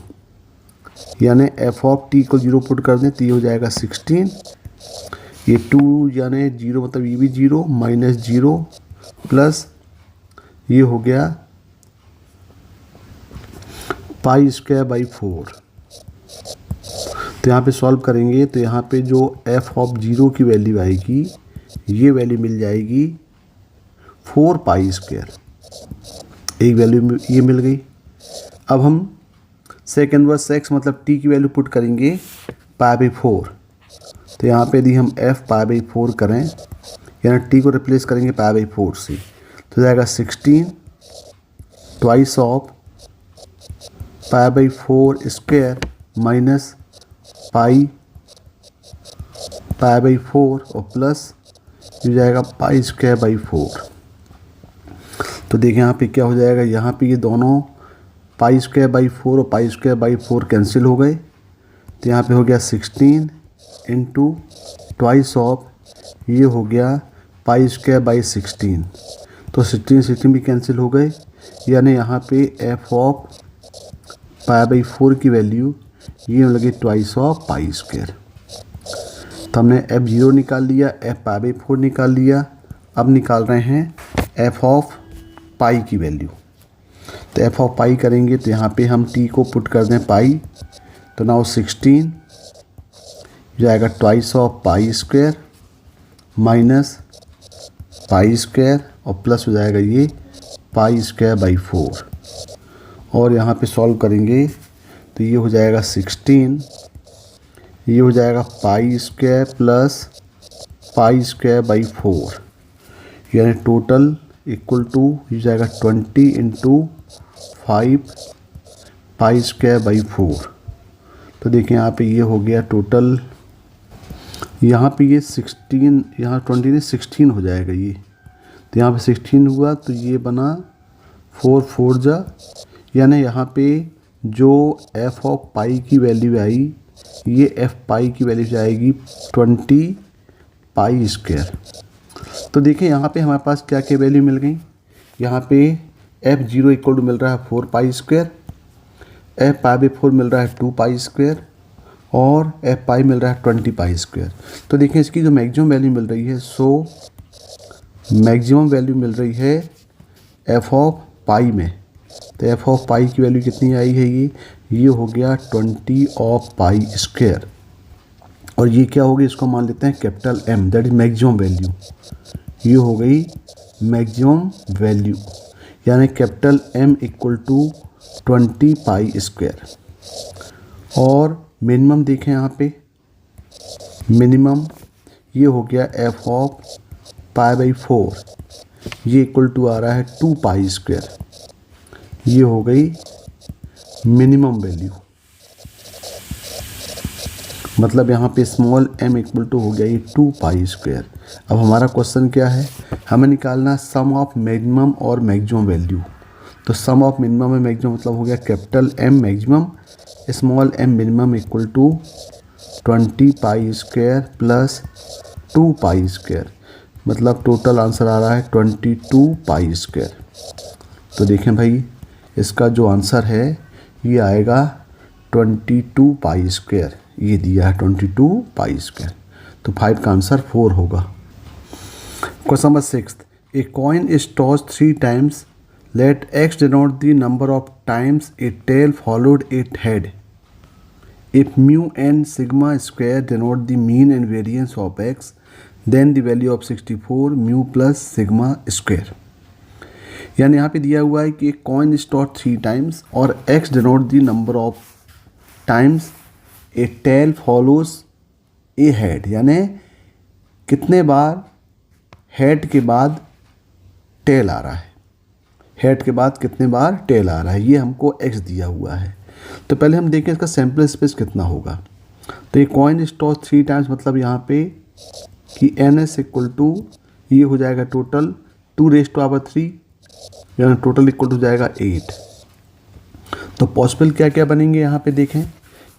यानी f ऑफ t को 0 पुट कर दें तो ये हो जाएगा 16, ये 2 यानी 0 मतलब ये भी 0 माइनस 0 प्लस ये हो गया π² 4। तो यहाँ पे सॉल्व करेंगे तो यहाँ पे जो f ऑफ 0 की वैल्यू आएगी ये वैल्यू मिल जाएगी 4π²। एक वैल्यू ये मिल गई। अब हम सेक इनवर्स एक्स मतलब टी की वैल्यू पुट करेंगे π/4। तो यहाँ पे यदि हम f π/4 करें यानी टी को रिप्लेस करेंगे π/4 से, तो जाएगा 16 ट्वाइस ऑफ π/4 स्क्वायर माइनस π/4 और प्लस हो जाएगा π²/4। तो देखें यहाँ पे क्या हो जाएगा, यहाँ पे ये दोनों π²/4 और π²/4 कैंसिल हो गए। तो यहाँ पे हो गया 16 इंटू ट्वाइस ऑफ, ये हो गया π²/16। तो 16 भी कैंसिल हो गए, यानी यहाँ पे f ऑफ π/4 की वैल्यू ये लगी ट्वाइस ऑफ π²। तो हमने f0 निकाल लिया, f π/4 निकाल लिया। अब निकाल रहे हैं f ऑफ पाई की वैल्यू। तो f ऑफ पाई करेंगे तो यहाँ पे हम t को पुट कर दें पाई, तो नाउ 16 जाएगा ट्वाइस ऑफ π² माइनस π² और प्लस हो जाएगा ये π²/4। और यहाँ पे सॉल्व करेंगे तो ये हो जाएगा 16, ये हो जाएगा π² प्लस π²/4, यानी टोटल इक्वल टू हो जाएगा 20 इंटू 5 π²/4। तो देखिए यहाँ पे ये हो गया टोटल, यहाँ पे ये 16, यहाँ 20 ने 16 हो जाएगा ये। तो यहाँ पे 16 हुआ तो ये बना 4 4 जा, यानी यहाँ पे जो f ऑफ पाई की वैल्यू आई, ये f पाई की वैल्यू जाएगी 20 π²। तो देखिए यहाँ पे हमारे पास क्या क्या वैल्यू मिल गई। यहाँ पे f0 इक्वल टू मिल रहा है 4 π², f π/4 मिल रहा है 2 π² और f पाई मिल रहा है 20 π²। तो देखिए इसकी जो मैक्सिमम वैल्यू मिल रही है, सो मैक्सिमम वैल्यू मिल रही है f ऑफ पाई में। तो f ऑफ पाई की वैल्यू कितनी आई है, ये हो गया 20 ऑफ π²। और ये क्या होगी, इसको मान लेते हैं capital M, that is maximum value. ये हो गई मैक्सिमम वैल्यू, यानी कैपिटल M इक्वल टू 20 π²। और मिनिमम देखें यहाँ पे, मिनिमम ये हो गया f ऑफ π/4, ये इक्वल टू आ रहा है 2 π²। ये हो गई मिनिमम वैल्यू, मतलब यहाँ पे स्मॉल m इक्वल टू हो गया ये 2 π²। अब हमारा क्वेश्चन क्या है, हमें निकालना सम ऑफ मिनिमम और मैक्सिमम वैल्यू। तो सम ऑफ मिनिमम और मैक्सिमम मतलब हो गया capital M maximum small m minimum equal to 20 π² plus 2 π², मतलब टोटल आंसर आ रहा है 22 π²। तो देखें भाई इसका जो आंसर है ये आएगा 22 π², ये दिया है 22 π²। तो 5 का आंसर 4 होगा। Question number 6, a coin is toss 3 times, let x denote the number of times a tail followed it had. If mu and sigma square denote the mean and variance of x, then the value of 64 mu plus sigma square। यानी यहाँ पे दिया हुआ है कि एक coin is toss 3 times और x denote the number of times a tail follows a head, यानी कितने बार हेड के बाद टेल आ रहा है, हेड के बाद कितने बार टेल आ रहा है, ये हमको x दिया हुआ है। तो पहले हम देखें इसका सैम्पल स्पेस कितना होगा। तो ये कॉइन इज टॉस 3 टाइम्स मतलब यहाँ पे कि NS इक्वल टू ये हो जाएगा टोटल 2⁻3, यानी टोटल इक्वल टू जाएगा 8। तो पॉसिबल क्या क्या बनेंगे यहाँ पे देखें।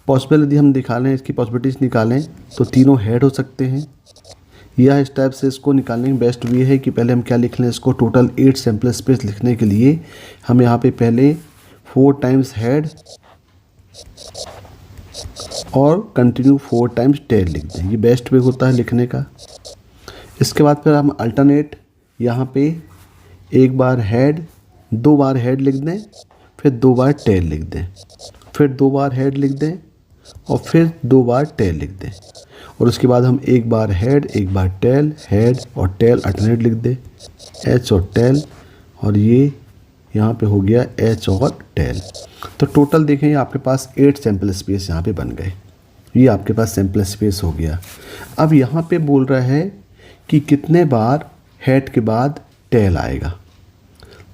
पॉसिबल यदि हम निकालें, इसकी पॉसिबिलिटीज़ निकालें तो तीनों हेड हो सकते हैं, या इस टाइप से इसको निकालने की बेस्ट वे है कि पहले हम क्या लिख लें, इसको टोटल 8 सैम्पल स्पेस लिखने के लिए हम यहाँ पे पहले 4 टाइम्स हेड और कंटिन्यू 4 टाइम्स टेल लिख दें, ये बेस्ट वे होता है लिखने का। इसके बाद फिर हम अल्टरनेट यहाँ पे एक बार हेड, 2 बार हेड लिख दें, फिर 2 बार टेल लिख दें, फिर 2 बार हेड लिख दें और फिर 2 बार टेल लिख दें। और उसके बाद हम एक बार हेड, एक बार टेल, हेड और टेल अल्टरनेट लिख दें, एच और टेल, और ये यहाँ पे हो गया एच और टेल। तो टोटल देखें आपके पास 8 सैम्पल स्पेस यहाँ पे बन गए। ये आपके पास सैम्पल स्पेस हो गया। अब यहाँ पे बोल रहा है कि कितने बार हेड के बाद टेल आएगा।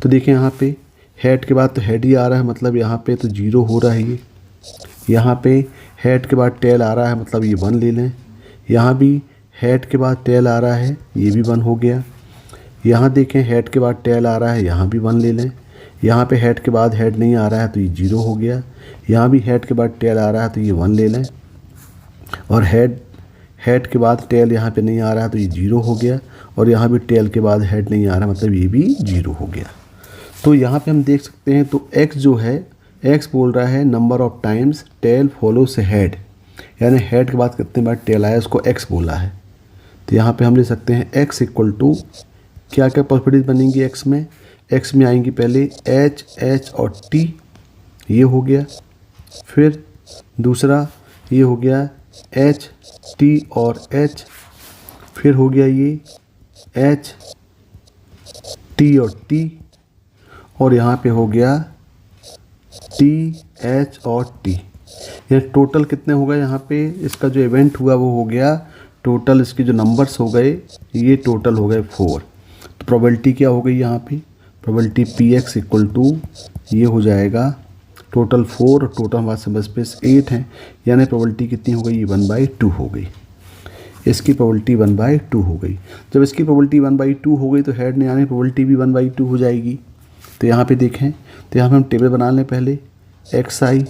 तो देखें यहाँ पे हेड के बाद तो हेड ही आ रहा है, मतलब यहाँ पे तो 0 हो रहा है ये। यहाँ पे हेड के बाद टेल आ रहा है, मतलब ये 1 ले लें। यहाँ भी हेड के बाद टेल आ रहा है, ये भी 1 हो गया। यहाँ देखें हेड के बाद टेल आ रहा है, यहाँ भी 1 ले लें। यहाँ पे हेड के बाद हेड नहीं आ रहा है तो ये 0 हो गया। यहाँ भी हेड के बाद टेल आ रहा है तो ये 1 ले लें। और हेड के बाद टेल यहाँ पे नहीं आ रहा है तो ये 0 हो गया। और यहाँ भी टेल के बाद हेड नहीं आ रहा, मतलब ये भी 0 हो गया। तो यहाँ पे हम देख सकते हैं, तो x जो है, x बोल रहा है number of times tail follow से हेड, यानी हेड के बाद कितने बार टेल आया उसको x बोला है। तो यहाँ पे हम ले सकते हैं x इक्वल टू क्या क्या पॉसिबिलिटीज बनेंगी x में आएंगी पहले h, h और t, ये हो गया। फिर दूसरा ये हो गया h, t और h। फिर हो गया ये h, t और t। और यहाँ पे हो गया t, h और t। ये टोटल कितने हो गए यहाँ पे, इसका जो इवेंट हुआ वो हो गया टोटल, इसके जो नंबर्स हो गए ये टोटल हो गए 4। तो प्रोबेबिलिटी क्या हो गई यहाँ पे, प्रोबेबिलिटी px इक्वल टू ये हो जाएगा टोटल 4 और टोटल हमारे सैम्पल स्पेस 8 हैं, यानी प्रोबेबिलिटी कितनी हो गई, 1/2 हो गई। इसकी प्रोबेबिलिटी 1/2 हो गई। जब इसकी प्रोबेबिलिटी 1/2 हो गई तो हेड नहीं आने, प्रोबेबिलिटी भी 1/2 हो जाएगी। तो यहाँ पे देखें, तो यहाँ पे हम टेबल बना लें पहले xi।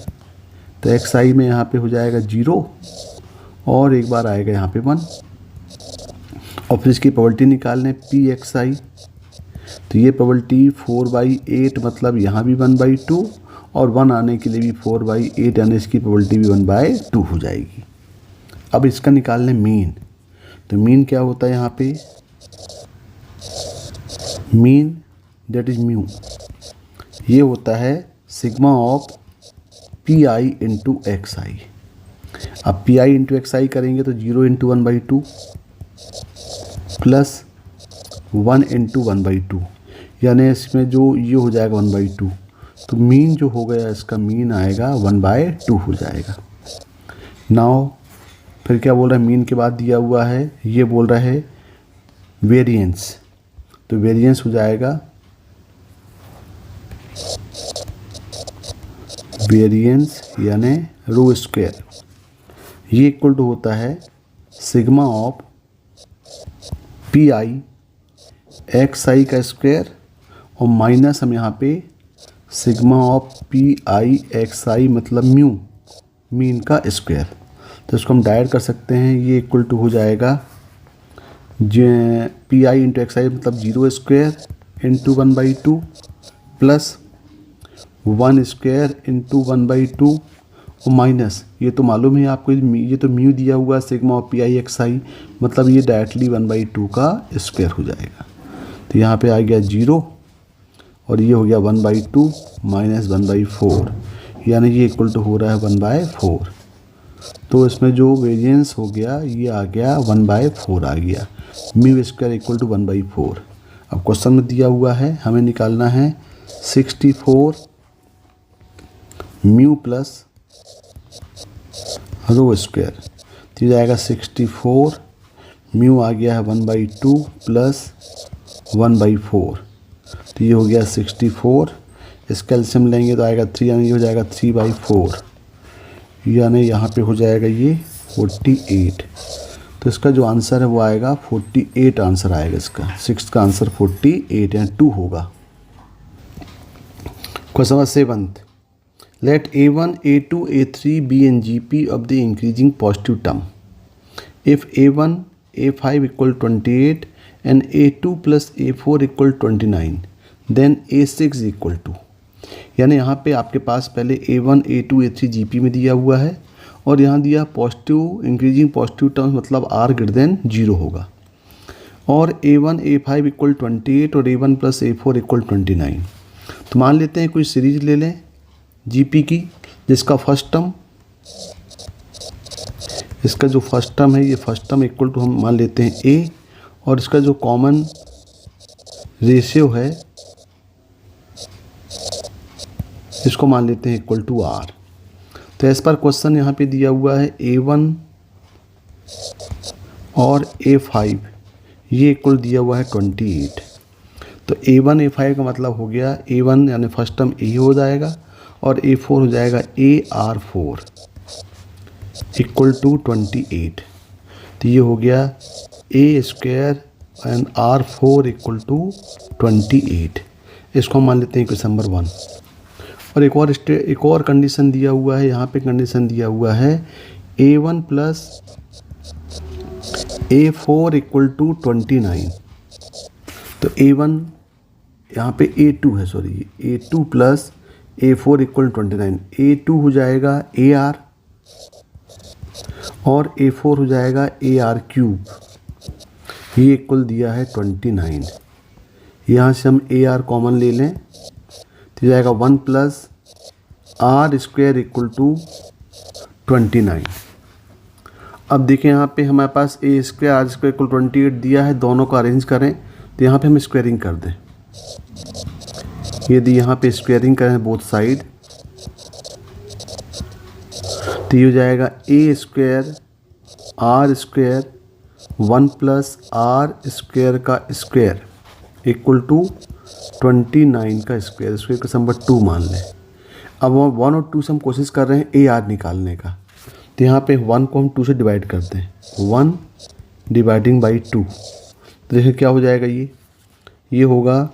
तो xi में यहाँ पे हो जाएगा 0 और एक बार आएगा यहाँ पे 1। और फिर इसकी प्रोबेबिलिटी निकाल लें pxi। तो ये प्रोबेबिलिटी 4/8, मतलब यहाँ भी 1/2 और 1 आने के लिए भी 4/8, यानी इसकी प्रोबेबिलिटी भी 1/2 हो जाएगी। अब इसका निकाल लें मीन। तो मीन क्या होता है यहाँ पे, मीन दैट इज म्यू, ये होता है sigma of pi into xi। अब pi इंटू xi करेंगे तो 0 इंटू 1/2 प्लस 1 इंटू 1/2, यानी इसमें जो ये हो जाएगा 1/2। तो मीन जो हो गया इसका मीन आएगा 1/2 हो जाएगा। नाउ फिर क्या बोल रहा है, मीन के बाद दिया हुआ है, ये बोल रहा है वेरिएंस। तो वेरिएंस हो जाएगा वेरिएंस यानी रो स्क्वायर, ये इक्वल टू होता है सिग्मा ऑफ pi xi का स्क्वायर और माइनस हम यहाँ पे सिग्मा ऑफ pi xi मतलब म्यू, मीन का स्क्वायर। तो इसको हम डायरेक्ट कर सकते हैं, ये इक्वल टू हो जाएगा pi इंटू xi मतलब 0 square into 1/2 plus 1 square into 1/2 और माइनस, ये तो मालूम है आपको, ये तो म्यू दिया हुआ सिग्मा ऑफ pi xi, मतलब ये डायरेक्टली 1/2 का स्क्वायर हो जाएगा। तो यहाँ पे आ गया 0 और ये हो गया 1/2 माइनस 1/4, यानी ये इक्वल टू हो रहा है 1/4। तो इसमें जो वेरिएंस हो गया ये आ गया 1/4 आ गया, म्यू स्क्वायर इक्वल टू 1/4। अब क्वेश्चन में दिया हुआ है हमें निकालना है 64 म्यू प्लस रो स्क्वायर। तो ये जाएगा 64 म्यू आ गया है 1/2 प्लस 1/4। तो ये हो गया 64, इसका एलसीएम लेंगे तो आएगा 3, यानी ये हो जाएगा 3/4, यानी यहाँ पे हो जाएगा ये 48। तो इसका जो आंसर है वो आएगा 48 आंसर आएगा इसका, 6 का आंसर 48 यानी 2 होगा। Question number 7, let a1, a2, a3 be in GP of the increasing positive term. If a1, a5 equal 28 and a2 plus a4 equal 29, then a6 equal to, यानी यहाँ पे आपके पास पहले a1, a2, a3 GP में दिया हुआ है और यहाँ दिया पॉजिटिव इंक्रीजिंग पॉजिटिव टर्म्स मतलब r ग्रेटर देन 0 होगा, और a1, a5 इक्वल 28 और a1 प्लस a4 इक्वल 29। तो मान लेते हैं कोई सीरीज ले लें जीपी की, जिसका फर्स्ट टर्म, इसका जो फर्स्ट टर्म है ये फर्स्ट टर्म इक्वल टू हम मान लेते हैं ए, और इसका जो कॉमन रेशियो है इसको मान लेते हैं इक्वल टू आर। तो एज पर क्वेश्चन यहाँ पे दिया हुआ है A1 और A5 ये इक्वल दिया हुआ है 28। तो A1 A5 का मतलब हो गया A1 यानी फर्स्ट टर्म A हो जाएगा और A4 हो जाएगा AR4 इक्वल टू 28। तो ये हो गया A² and R4 equal to 28। इसको हम मान लेते हैं क्वेश्चन नंबर 1। और एक और कंडीशन दिया हुआ है, यहाँ पे कंडीशन दिया हुआ है A1 plus A4 equal to 29। तो A1 यहाँ पे A2 है, sorry A2 plus A4 equal 29। A2 हो जाएगा AR और A4 हो जाएगा AR3। ये इक्वल दिया है 29। यहाँ से हम AR कॉमन ले लें तो जाएगा 1 प्लस R² इक्वल टू 29। अब देखें यहाँ पे हमारे पास A² R² इक्वल 28 दिया है, दोनों को अरेंज करें तो यहाँ पे हम स्क्वायरिंग कर दें। यदि यहाँ पे स्क्वायरिंग करें बोथ साइड तो ये हो जाएगा A² R² 1 प्लस R² का स्क्वायर इक्वल टू 29 का स्क्वायर। इसको क्वेश्चन नंबर 2 मान लें। अब 1 और 2 से हम कोशिश कर रहे हैं AR निकालने का। तो यहाँ पे 1 को हम 2 से डिवाइड करते हैं, 1 डिवाइडिंग बाई 2। तो देखिए क्या हो जाएगा, ये होगा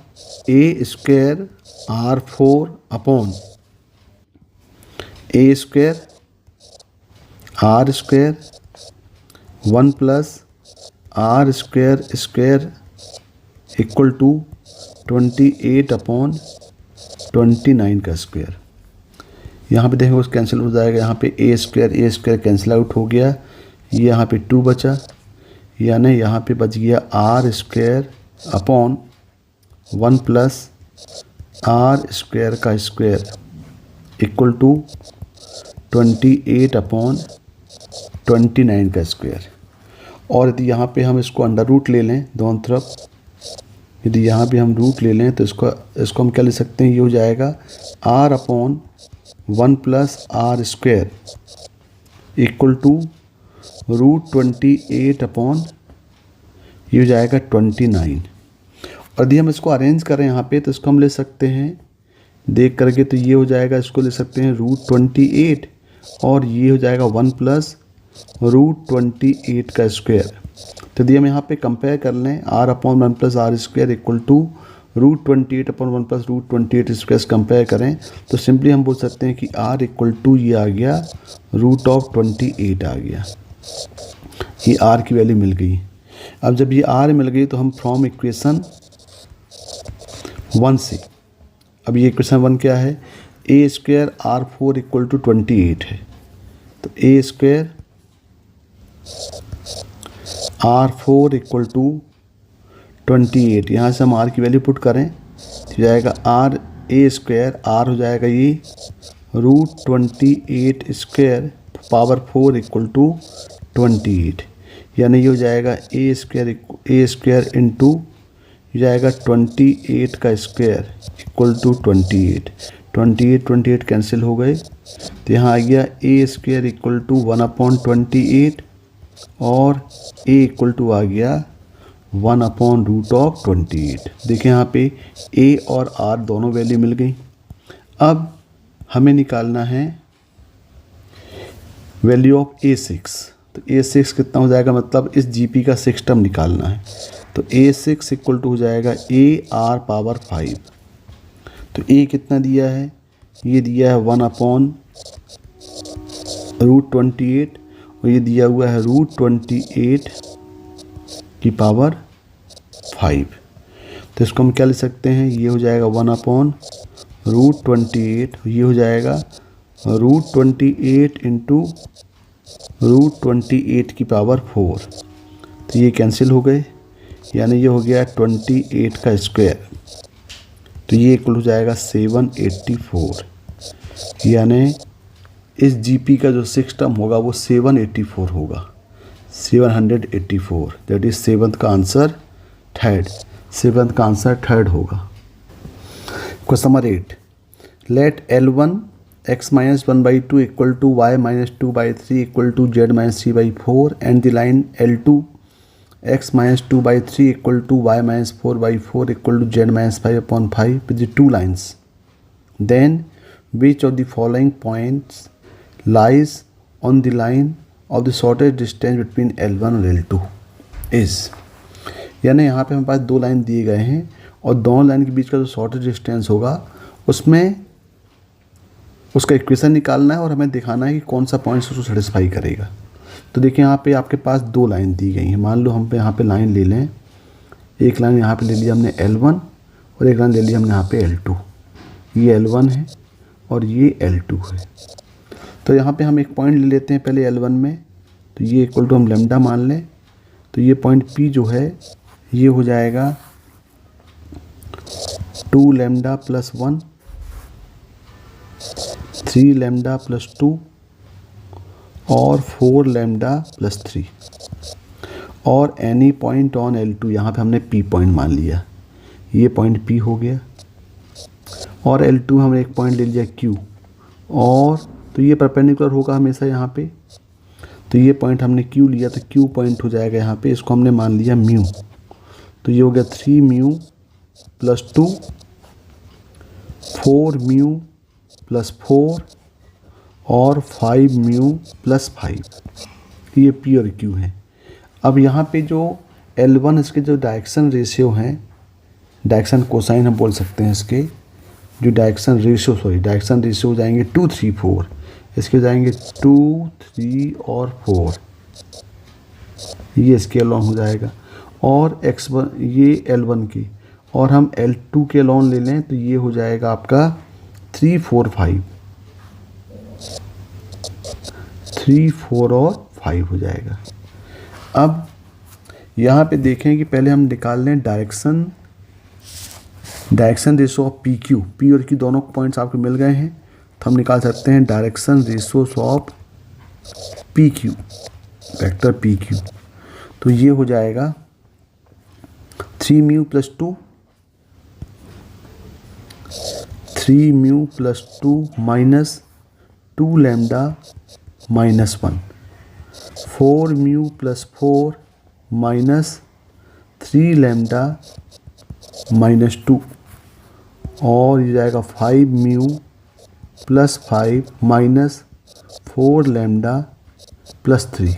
A² R4 upon A² R² 1 plus R² square equal to 28 upon 29 का स्क्वायर। यहाँ पे देखेंगे उस कैंसिल हो जाएगा, यहाँ पे A² कैंसिल आउट हो गया, ये यहाँ पे 2 बचा, यानी यहाँ पे बच गया R² अपॉन 1 प्लस R² का स्क्वायर इक्वल टू 28 अपॉन 29 का स्क्वायर। और यदि यहाँ पे हम इसको अंडर रूट ले लें दोनों तरफ, यदि यहाँ पे हम रूट ले लें तो इसको हम क्या ले सकते हैं, ये हो जाएगा R upon 1 plus R² equal to √28 upon ये हो जाएगा 29। और यदि हम इसको अरेंज करें यहाँ पे तो इसको हम ले सकते हैं देख करके, तो ये हो जाएगा, इसको ले सकते हैं √28 और ये हो जाएगा 1 प्लस √28 का स्क्वायर। तो यदि हम यहाँ पे कंपेयर कर लें R upon 1 plus R² equal to √28 upon 1 plus √28 square compare करें तो सिंपली हम बोल सकते हैं कि R इक्वल टू ये आ गया √28 आ गया। ये R की वैल्यू मिल गई। अब जब ये R मिल गई तो हम फ्रॉम इक्वेशन 1 से, अब ये इक्वेशन 1 क्या है, A² R4 इक्वल टू 28 है। तो A² R4 इक्वल टू 28, यहाँ से हम R की वैल्यू पुट करें तो जाएगा A² R हो जाएगा ये √28 स्क्वायर पावर 4 इक्वल टू 28, यानी ये हो जाएगा A² इंटू जाएगा 28 का स्क्वायर इक्वल टू 28 कैंसिल हो गए। तो यहाँ आ गया A² इक्वल टू 1 अपॉन 28 और A इक्वल टू आ गया 1 अपॉन √28। देखिए यहाँ पे A और R दोनों वैल्यू मिल गई। अब हमें निकालना है वैल्यू ऑफ A6। तो A6 कितना हो जाएगा, मतलब इस GP का 6 टर्म निकालना है। तो A6 इक्वल टू हो जाएगा AR पावर 5। तो A कितना दिया है, ये दिया है 1 अपॉन √28 और ये दिया हुआ है √28 की पावर 5। तो इसको हम क्या ले सकते हैं, ये हो जाएगा 1 अपॉन √28, ये हो जाएगा √28 इंटू √28 की पावर 4। तो ये कैंसिल हो गए, यानी ये हो गया 28 का स्क्वायर। तो ये इक्वल हो जाएगा 784, यानी इस GP का जो 6 टर्म होगा वो 784 होगा, 784। दैट इज सेवंथ का आंसर थर्ड होगा। Question number 8, let L1 x minus 1/2 equal to y minus 2/3 equal to z minus 3/4 and the line L2 x minus 2/3 equal to y minus 4/4 equal to z minus 5/5 with the two lines. Then which of the following points lies on the line of the shortest distance between L1 और L2 is, यानी यहाँ पे हमारे पास दो line दिए गए हैं और दोनों लाइन के बीच का जो शॉर्टेस्ट डिस्टेंस होगा उसमें उसका इक्वेशन निकालना है और हमें दिखाना है कि कौन सा पॉइंट उसको सेटिस्फाई करेगा। तो देखिए यहाँ पे आपके पास दो लाइन दी गई हैं। मान लो हम पे यहाँ पे लाइन ले लें, एक लाइन यहाँ पे ले लिया हमने L1 और एक लाइन ले लिया हमने यहाँ पे L2। ये L1 है और ये L2 है। तो यहाँ पे हम एक पॉइंट ले लेते हैं पहले L1 में, तो ये इक्वल टू हम लेमडा मान लें। तो ये पॉइंट P जो है ये हो जाएगा 2 लैम्डा प्लस 1, 3 लैम्डा प्लस 2 और 4 लैम्डा प्लस 3 और एनी पॉइंट ऑन L2, यहाँ पे हमने P पॉइंट मान लिया, ये पॉइंट P हो गया। और L2 हमने एक पॉइंट ले लिया Q, और तो ये परपेंडिकुलर होगा हमेशा यहाँ पे। तो ये पॉइंट हमने Q लिया तो Q पॉइंट हो जाएगा यहाँ पे, इसको हमने मान लिया म्यू। तो ये हो गया 3 म्यू प्लस 2, 4 म्यू प्लस 4 और 5 म्यू प्लस 5। ये P और Q है। अब यहाँ पे जो L1 इसके जो डायरेक्शन रेशियो हैं, डायरेक्शन कोसाइन हम बोल सकते हैं इसके, जो डायरेक्शन रेशियो हो जाएंगे 2, 3, 4, इसके जाएंगे 2, 3 और 4, ये इसके अलॉन्ग हो जाएगा। और x1 ये L1 की, और हम L2 के अलॉन्ग ले लें तो ये हो जाएगा आपका 3, 4, 5, 3, 4 और 5 हो जाएगा। अब यहाँ पे देखें कि पहले हम निकाल लें direction ratio of PQ। P और Q दोनों पॉइंट्स आपको मिल गए हैं, तो हम निकाल सकते हैं direction ratio of PQ, vector PQ। तो ये हो जाएगा 3 mu plus 2, 3 mu plus 2 minus 2 lambda minus 1, 4 mu plus 4 minus 3 lambda minus 2, और ये जाएगा 5 mu plus 5 minus 4 lambda plus 3।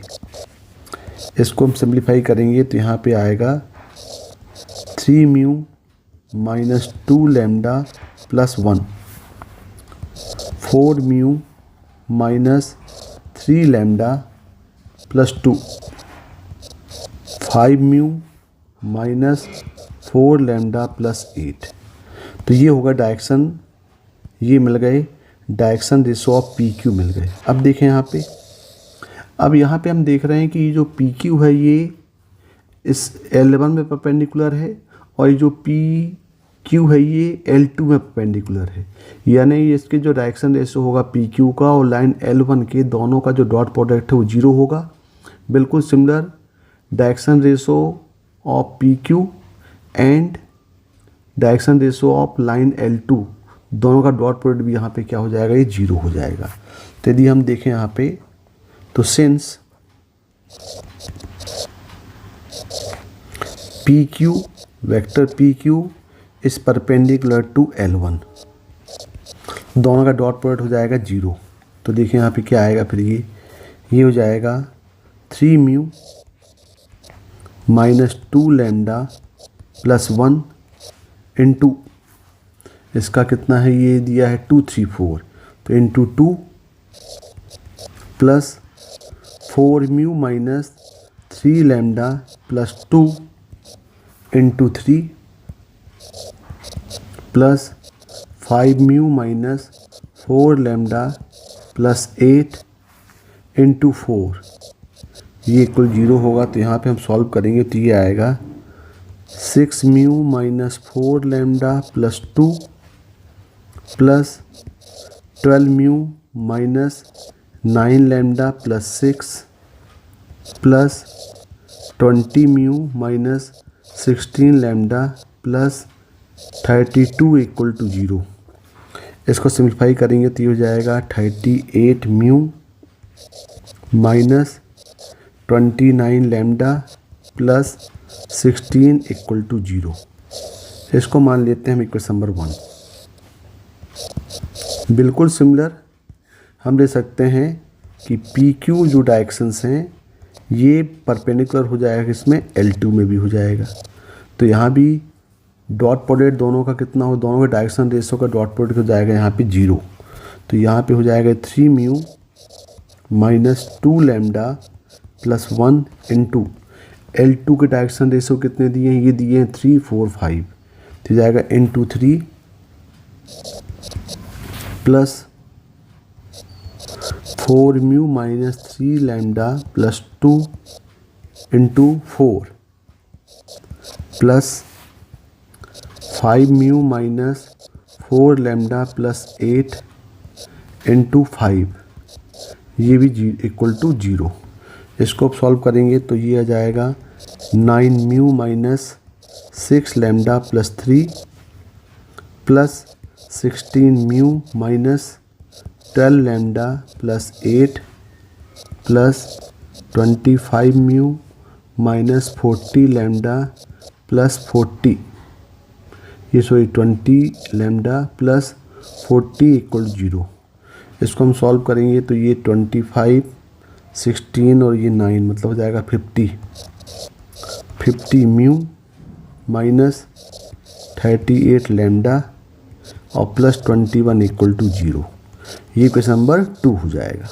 इसको हम सिंप्लीफाई करेंगे तो यहाँ पे आएगा 3 mu minus 2 lambda plus 1, 4 mu minus 3 lambda plus 2, 5 mu minus 4 lambda plus 8। तो ये होगा डायरेक्शन, ये मिल गए डायरेक्शन रेशियो ऑफ PQ मिल गए। अब देखें यहाँ पे, अब यहाँ पे हम देख रहे हैं कि ये जो PQ है ये इस L1 में परपेंडिकुलर है और ये जो PQ है ये L2 में परपेंडिकुलर है, यानी इसके जो डायरेक्शन रेशियो होगा PQ का और लाइन L1 के दोनों का जो डॉट प्रोडक्ट है वो 0 होगा। बिल्कुल similar direction ratio of PQ and direction ratio of line L2 दोनों का डॉट प्रोडक्ट भी यहाँ पे क्या हो जाएगा, ये 0 हो जाएगा। तो यदि हम देखें यहाँ पे, तो since PQ, vector PQ is perpendicular to L1, दोनों का डॉट प्रोडक्ट हो जाएगा 0। तो देखिए यहाँ पे क्या आएगा, फिर ये हो जाएगा 3 mu minus 2 lambda plus 1 into, इसका कितना है, ये दिया है 2, 3, 4, तो into 2 plus 4 mu minus 3 lambda plus 2 into 3 plus 5 mu minus 4 lambda plus 8 into 4, ये इक्वल 0 होगा। तो यहाँ पे हम सॉल्व करेंगे तो ये आएगा 6 mu minus 4 lambda plus 2 plus 12 mu minus 9 lambda plus 6 plus 20 mu minus 16 lambda plus 32 equal to 0। इसको सिंप्लीफाई करेंगे तो ये हो जाएगा 38 mu minus 29 lambda plus 16 equal to 0। इसको मान लेते हैं हम इक्वेशन नंबर 1। बिल्कुल सिमिलर हम ले सकते हैं कि पी क्यू जो डायरेक्शंस हैं ये परपेंडिकुलर हो जाएगा, इसमें L2 में भी हो जाएगा। तो यहाँ भी डॉट प्रोडक्ट दोनों का कितना हो, दोनों के डायरेक्शन रेशो का डॉट प्रोडक्ट हो जाएगा यहाँ पे 0। तो यहाँ पे हो जाएगा 3 mu minus 2 lambda plus 1 into L2 के डायरेक्शन रेशो कितने दिए हैं, ये दिए हैं 3 4 5। तो जाएगा into 3 plus 4 mu minus 3 lambda plus 2 into 4 plus 5 mu minus 4 lambda plus 8 into 5, ये भी इक्वल टू 0। इसको अब सॉल्व करेंगे तो ये आ जाएगा 9 mu minus 6 lambda plus 3 plus 16 mu minus 12 lambda plus 8 plus 25 mu minus 40 lambda plus 40, ये सॉरी 20 लैम्डा प्लस 40 इक्वल 0। इसको हम सॉल्व करेंगे तो ये 25 16 और ये 9 मतलब हो जाएगा 50 म्यू माइनस 38 लैम्डा और प्लस 21 इक्वल टू 0। ये क्वेश्चन नंबर 2 हो जाएगा।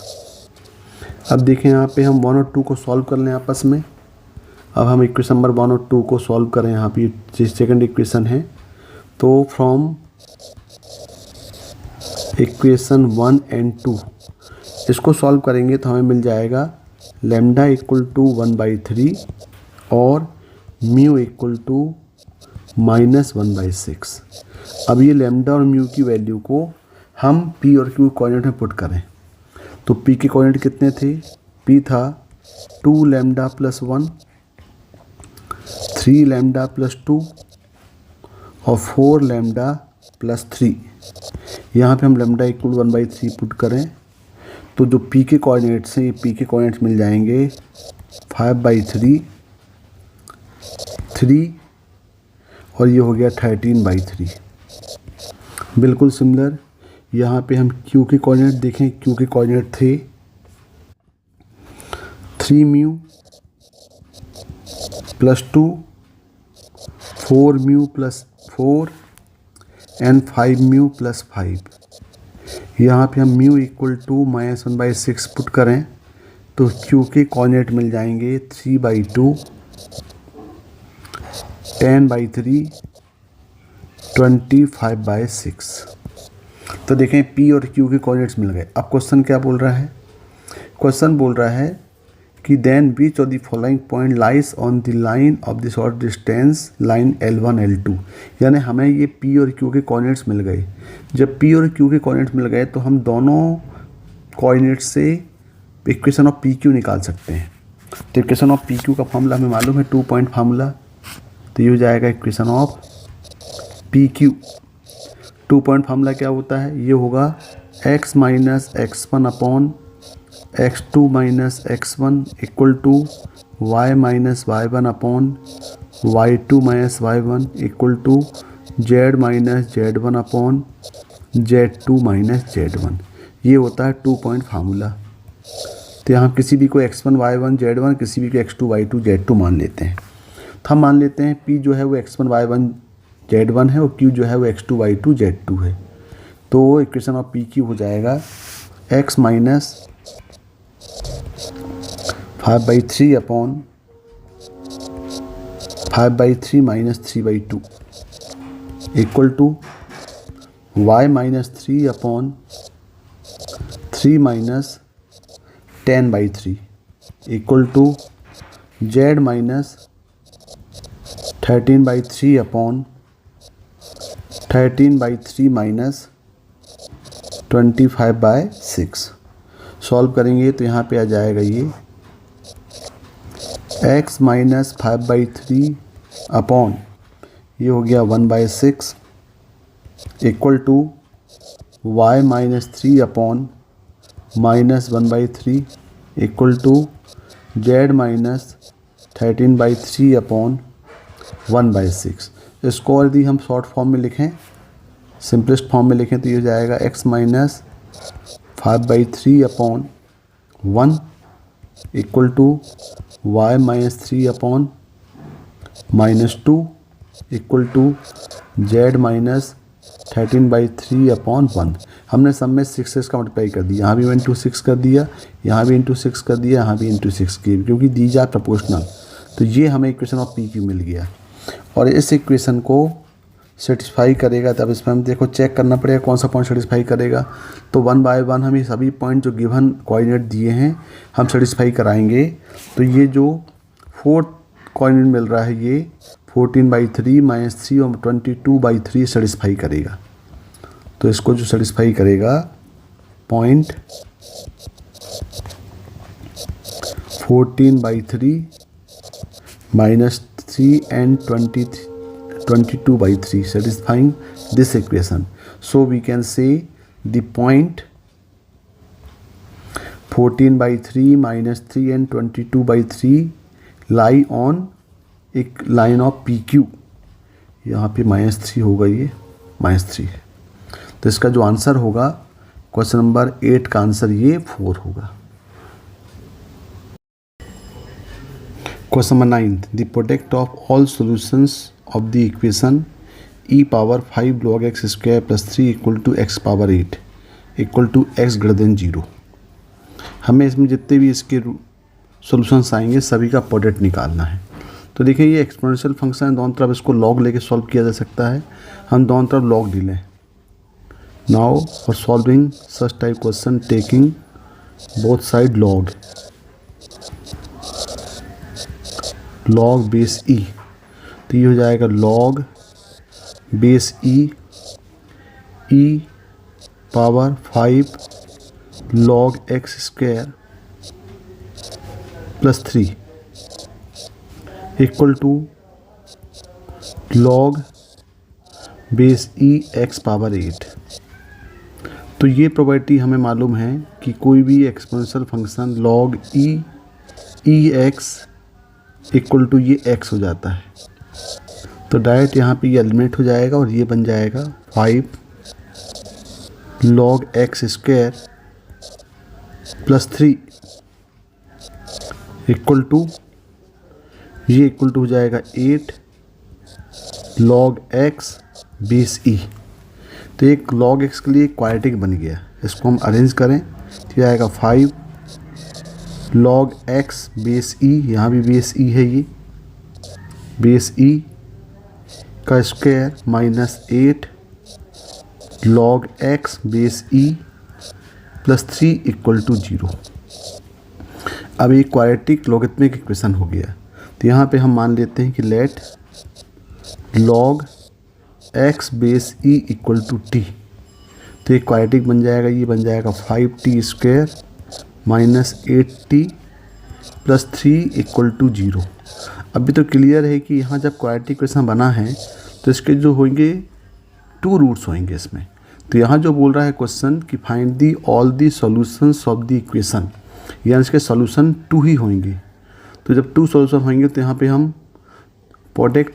अब देखें यहाँ पे हम 1 और 2 को सॉल्व कर लें आपस में। अब हम इक्वेशन नंबर 1 और 2 को सॉल्व करें। यहाँ पे ये सेकंड इक्वेशन है, तो फ्रॉम इक्वेशन 1 एंड 2 इसको सॉल्व करेंगे तो हमें मिल जाएगा लैम्डा इक्वल टू 1/3 और म्यू इक्वल टू -1/6। अब ये लैम्डा और म्यू की वैल्यू को हम पी और क्यू कोऑर्डिनेट में पुट करें तो पी के कोऑर्डिनेट कितने थे, पी था 2 लैम्डा प्लस 1, 3 लैम्डा प्लस 2 और 4 लैम्डा प्लस 3। यहाँ पे हम लैम्डा इक्वल 1/3 पुट करें तो जो पी के कोऑर्डिनेट्स हैं, ये पी के कोऑर्डिनेट्स मिल जाएंगे 5/3, 3 और ये हो गया 13/3। बिल्कुल सिमिलर यहाँ पे हम क्यू के कोऑर्डिनेट देखें, क्यू के कोऑर्डिनेट थे 3 mu plus 2, 4 mu plus 4 and 5 mu plus 5। यहाँ पे हम म्यू इक्वल टू -1/6 पुट करें तो क्यू के कोऑर्डिनेट मिल जाएंगे 3/2, 10/3, 25/6। तो देखें पी और क्यू के कोऑर्डिनेट्स मिल गए। अब क्वेश्चन क्या बोल रहा है, क्वेश्चन बोल रहा है कि then which of the following point lies on the line of the short distance line L1 L2। यानी हमें ये पी और क्यू के कोऑर्डिनेट्स मिल गए। जब पी और क्यू के कोऑर्डिनेट्स मिल गए तो हम दोनों कोऑर्डिनेट्स से इक्वेशन ऑफ पी क्यू निकाल सकते हैं। तो इक्वेशन ऑफ पी क्यू का फॉर्मूला हमें मालूम है, 2 पॉइंट फार्मूला। तो ये हो जाएगा equation of p q. 2 point formula क्या होता है, ये होगा x minus x1 upon x2 minus x1 equal to y minus y1 upon y2 minus y1 equal to z minus z1 upon z2 minus z1। ये होता है 2 point formula. तो यहाँ किसी भी को x1 y1 z1, किसी भी को x2 y2 z2 मान लेते हैं। तो हम मान लेते हैं p जो है वो x1 y1 z1 है और q जो है वो x2 y2 z2 है। तो इक्वेशन ऑफ p q हो जाएगा x minus 5/3 upon 5/3 minus 3/2 equal to y minus 3 upon 3 minus 10/3 equal to z minus 13/3 upon 13/3 minus 25/6। Solve करेंगे तो यहाँ पे आ जाएगा ये x माइनस 5/3 अपॉन ये हो गया 1/6 equal to y minus 3 upon minus 1/3 equal to z minus 13/3 upon 1/6। इसको यदि हम शॉर्ट फॉर्म में लिखें, सिंपलेस्ट फॉर्म में लिखें तो ये हो जाएगा x minus 5/3 upon 1 equal to y minus 3 upon minus 2 equal to z minus 13/3 upon 1। हमने सब में 6 का मल्टीप्लाई कर दिया, यहाँ भी इंटू 6 कर दिया, यहाँ भी इंटू 6 कर दिया, यहाँ भी इंटू 6 किए, क्योंकि दीज आर प्रोपोर्शनल। तो ये हमें इक्वेशन ऑफ पी क्यू मिल गया और इस इक्वेशन को सेटिस्फाई करेगा। तब इसमें हम देखो चेक करना पड़ेगा कौन सा पॉइंट सेटिस्फाई करेगा। तो 1 बाय 1 हम ये सभी पॉइंट जो गिवन कोऑर्डिनेट दिए हैं हम सेटिस्फाई कराएंगे। तो ये जो फोर्थ कोऑर्डिनेट मिल रहा है ये 14/3 माइनस 3 और 22/3 सेटिस्फाई करेगा। तो इसको जो सेटिस्फाई करेगा point 14/3 minus 3 and 22/3 satisfying this equation. So we can say the point 14/3 minus 3 and 22/3 lie on एक लाइन ऑफ पी क्यू। यहाँ पे -3 होगा, ये -3 है। तो इसका जो आंसर होगा क्वेश्चन नंबर 8 का आंसर ये 4 होगा। Question number 9, the product of all solutions of the equation e power 5 log x square plus 3 equal to x power 8 equal to x greater than 0। हमें इसमें जितने भी इसके सॉल्यूशंस आएंगे सभी का प्रोडक्ट निकालना है। तो देखिए ये एक्सपोनेंशियल फंक्शन है, दोनों तरफ इसको लॉग लेके सॉल्व किया जा सकता है। हम दोनों तरफ लॉग ले लें। Now for solving such type question taking both side log base E. तो ये हो जाएगा log base E power 5 log x square plus 3 equal to log base E x power 8। तो ये प्रॉपर्टी हमें मालूम है कि कोई भी exponential function log e x equal to ये x हो जाता है। तो डायरेक्ट यहाँ पे ये एलिमिनेट हो जाएगा और ये बन जाएगा 5 log x square plus 3 equal to ये इक्वल टू हो जाएगा 8 log x बेस ई। तो एक log x के लिए क्वाड्रेटिक बन गया, इसको हम अरेंज करें तो ये आएगा 5 log x बेस ई, यहाँ भी बेस ई है, ये बेस ई का square minus 8 log x base e plus 3 equal to 0। अब ये क्वाड्रेटिक लॉगरिथमिक इक्वेशन हो गया। तो यहाँ पे हम मान लेते हैं कि let log x base e equal to t. तो ये क्वाड्रेटिक बन जाएगा, ये बन जाएगा 5t square minus 8t plus 3 equal to 0। अभी तो क्लियर है कि यहाँ जब क्वाड्रेटिक इक्वेशन बना है तो इसके जो होंगे 2 रूट्स होंगे इसमें। तो यहाँ जो बोल रहा है क्वेश्चन कि find the all the solutions of the equation, यानी इसके सॉल्यूशन 2 ही होंगे। तो जब 2 सॉल्यूशन होंगे तो यहाँ पे हम product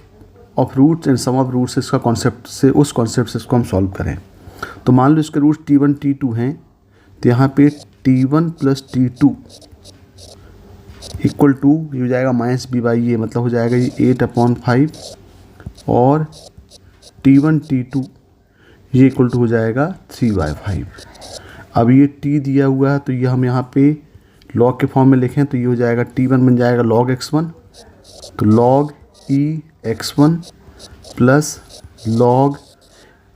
of roots and sum of roots इसका कॉन्सेप्ट से, उस कॉन्सेप्ट से इसको हम सॉल्व करें। तो मान लो इसके रूट्स t1 t2 हैं, तो यहाँ पे t1 plus t2 equal to ये हो जाएगा माइनस b/a, मतलब हो जाएगा ये 8/5 और t1 t2 ये इक्वल टू हो जाएगा 3/5। अब ये t दिया हुआ है तो ये हम यहाँ पे लॉग के फॉर्म में लिखें तो ये हो जाएगा t1 बन जाएगा log x1, तो log e x1 plus log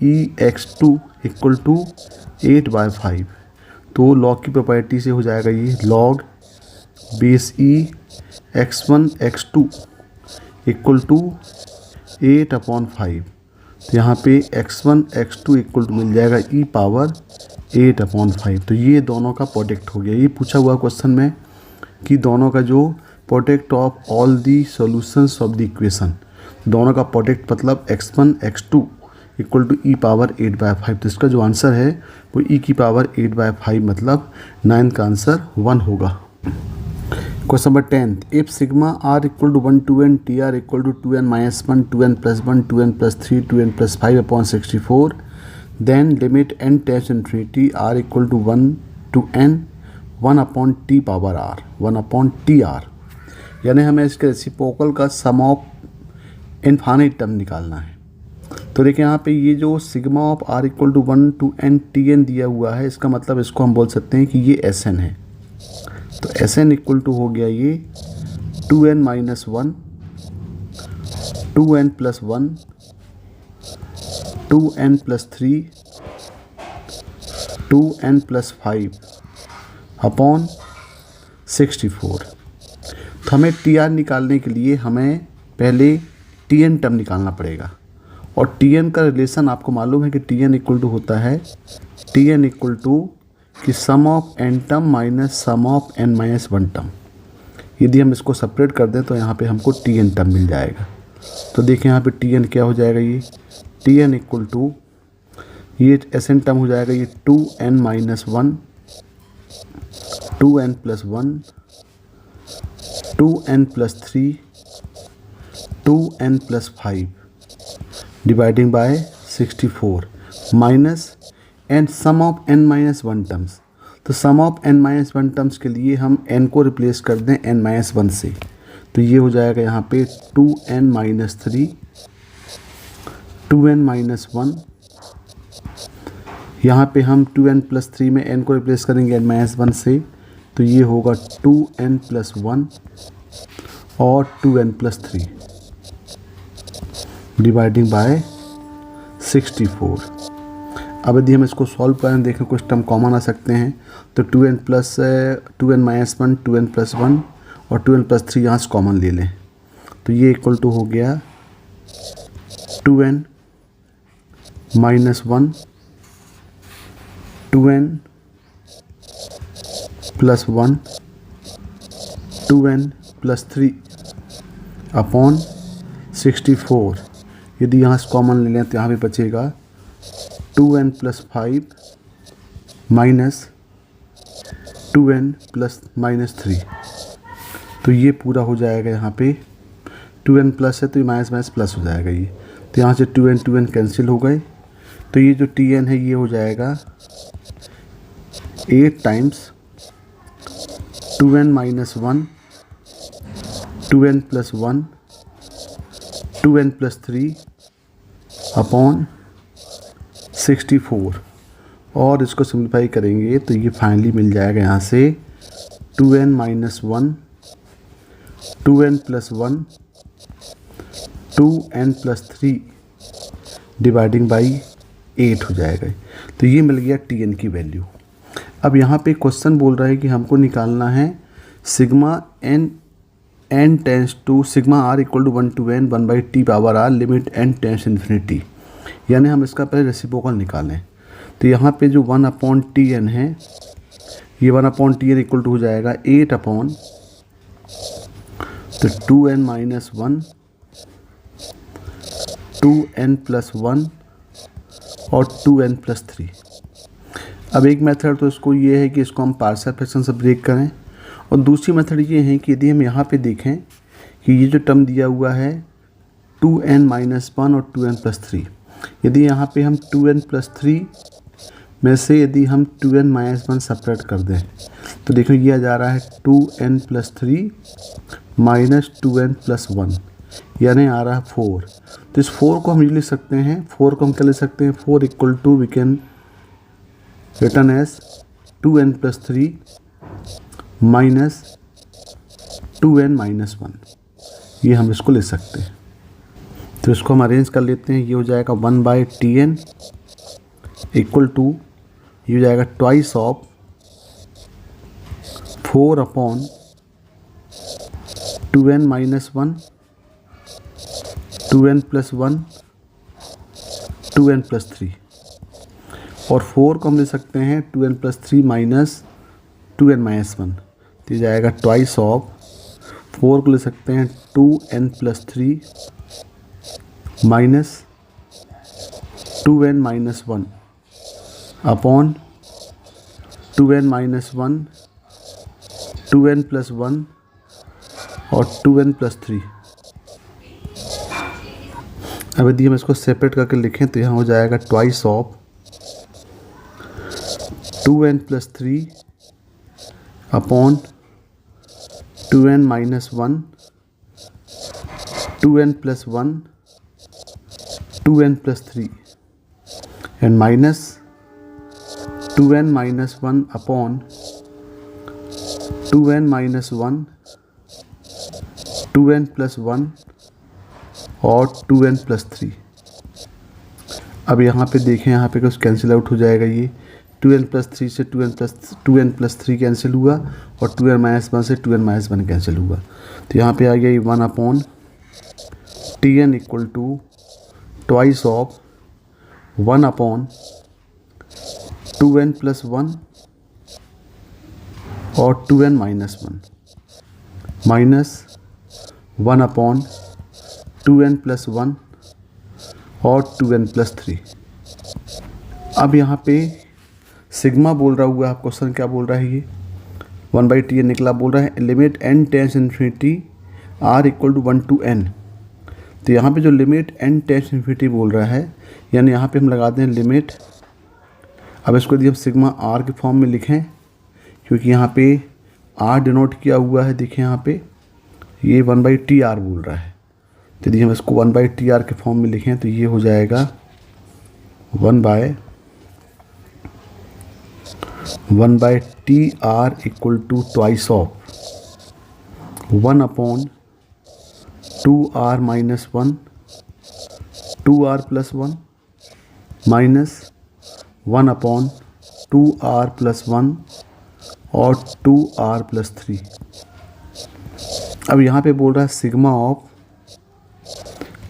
e x2 equal to 8/5। तो लॉग की प्रॉपर्टी से हो जाएगा ये log base e x1 x2 equal to 8/5। तो यहाँ पे x1 x2 इक्वल टू मिल जाएगा e पावर 8/5। तो ये दोनों का प्रोडक्ट हो गया। ये पूछा हुआ क्वेश्चन में कि दोनों का जो product of all the solutions of the equation, दोनों का प्रोडक्ट मतलब x1 x2 equal to E power 8/5। तो इसका जो आंसर है वो ई की पावर 8/5 मतलब 9 का आंसर 1 होगा। Question number 10, if sigma r equal to 1 to n t r equal to 2n - 1 2n + 1 2n + 3 2n + 5 upon 64 then limit n tends to infinity r equal to 1 to n 1 upon t power r 1 upon t r. यानी हमें इसके reciprocal का सम of infinite term निकालना है। तो देखिए यहाँ पे ये जो sigma of r equal to 1 to n Tn दिया हुआ है, इसका मतलब इसको हम बोल सकते हैं कि ये Sn है। तो Sn इक्वल टू हो गया ये 2n - 1 2n + 1 2n + 3 2n + 5 upon 64। तो हमें टी आर निकालने के लिए हमें पहले टी एन टर्म निकालना पड़ेगा। और टी एन का रिलेशन आपको मालूम है कि टी एन इक्वल टू होता है टी एन इक्वल टू कि sum of N term minus sum of n - 1 term. यदि हम इसको सेपरेट कर दें तो यहाँ पे हमको टी एन टर्म मिल जाएगा। तो देखिए यहाँ पे टी एन क्या हो जाएगा, ये टी एन इक्वल टू ये एस एन टर्म हो जाएगा ये 2n - 1 2n + 1 2n + 3 2n + 5 dividing by 64 minus n sum of n - 1 terms. तो सम ऑफ n - 1 टर्म्स के लिए हम n को रिप्लेस कर दें n - 1 से। तो ये हो जाएगा यहाँ पे 2n - 3 2n - 1। यहाँ पे हम 2n + 3 में n को रिप्लेस करेंगे n - 1 से। तो ये होगा 2n + 1 और 2n + 3 डिवाइडिंग बाय 64। अब यदि हम इसको सॉल्व करें, देखें कुछ टर्म कॉमन आ सकते हैं। तो 2n - 1 2n + 1 और 2n + 3 यहाँ से कॉमन ले लें। तो ये इक्वल टू हो गया 2n - 1 2n + 1 2n + 3 अपॉन 64। यदि यहाँ से कॉमन ले लें तो यहाँ पे बचेगा 2n + 5 माइनस 2n + -3। तो ये पूरा हो जाएगा यहाँ पे 2n प्लस है तो ये माइनस प्लस हो जाएगा ये। तो यहाँ से 2n कैंसिल हो गए। तो ये जो Tn है ये हो जाएगा 8 times 2n - 1 2n + 1 2n + 3 upon 64। और इसको सिंप्लीफाई करेंगे तो ये फाइनली मिल जाएगा यहाँ से 2n - 1 2n + 1 2n + 3 dividing by 8 हो जाएगा। तो ये मिल गया Tn की वैल्यू। अब यहाँ पे क्वेश्चन बोल रहा है कि हमको निकालना है sigma n tends to sigma r equal to 1 to n 1/t power r limit n tends infinity. यानी हम इसका पहले रेसिप्रोकल निकालें। तो यहाँ पे जो 1/Tn है ये 1/Tn इक्वल टू हो जाएगा 8 अपॉन तो 2n - 1 2n + 1 और 2n + 3। अब एक मेथड तो इसको ये है कि इसको हम पार्शियल फ्रैक्शन से ब्रेक करें। और दूसरी मेथड ये है कि यदि हम यहाँ पे देखें कि ये जो टर्म दिया हुआ है 2n - 1 और 2n + 3, यदि यहाँ पे हम 2n + 3 में से यदि हम 2n - 1 सेपरेट कर दें तो देखो ये आ जा रहा है 2n + 3 माइनस 2n + 1 यानी आ रहा है 4। तो इस 4 को हम लिख सकते हैं, 4 को हम क्या लिख सकते हैं, 4 equal to we can return as 2n + 3 माइनस 2n - 1। ये हम इसको लिख सकते हैं। तो इसको हम अरेंज कर लेते हैं। ये हो जाएगा 1/Tn इक्वल टू ये हो जाएगा twice of 4 upon 2n - 1 2n + 1 2n + 3 और 4 को हम ले सकते हैं 2n + 3 माइनस 2n - 1। तो ये जाएगा ट्वाइस ऑफ 4 को ले सकते हैं 2n + 3 माइनस 2n minus 1 upon 2n minus 1, 2n plus 1 और 2n प्लस 3। अब यदि हम इसको सेपरेट करके लिखें तो यहाँ हो जाएगा twice of 2n plus 3 upon 2n minus 1, 2n plus 1, 2n plus 3 and minus 2n minus 1 upon 2n minus 1, 2n plus 1 और 2n प्लस 3। अब यहाँ पे देखें, यहाँ पे कुछ कैंसिल आउट हो जाएगा। ये 2n प्लस 3 से 2n प्लस 3 कैंसिल हुआ और 2n माइनस 1 से 2n माइनस 1 कैंसिल हुआ। तो यहाँ पे आ गया ये 1 upon tn equal to twice of 1 upon 2n plus 1 और 2n minus 1 minus 1 upon 2n plus 1 और 2n प्लस 3। अब यहाँ पे सिग्मा बोल रहा हुआ है, क्वेश्चन क्या बोल रहा है, ये 1/Tn निकला, बोल रहा है limit n tends infinity r equal to 1 to n। तो यहाँ पे जो लिमिट n टेंस इन्फिनिटी बोल रहा है, यानी यहाँ पे हम लगाते हैं लिमिट। अब इसको यदि हम सिग्मा r के फॉर्म में लिखें, क्योंकि यहाँ पे r डिनोट किया हुआ है, देखें यहाँ पे ये 1/Tr बोल रहा है। तो यदि हम इसको 1/Tr के फॉर्म में लिखें तो ये हो जाएगा 1/Tr equal to twice of 1 upon 2r minus 1, 2r plus 1 minus 1 upon 2r plus 1 और 2r प्लस 3। अब यहाँ पे बोल रहा है sigma of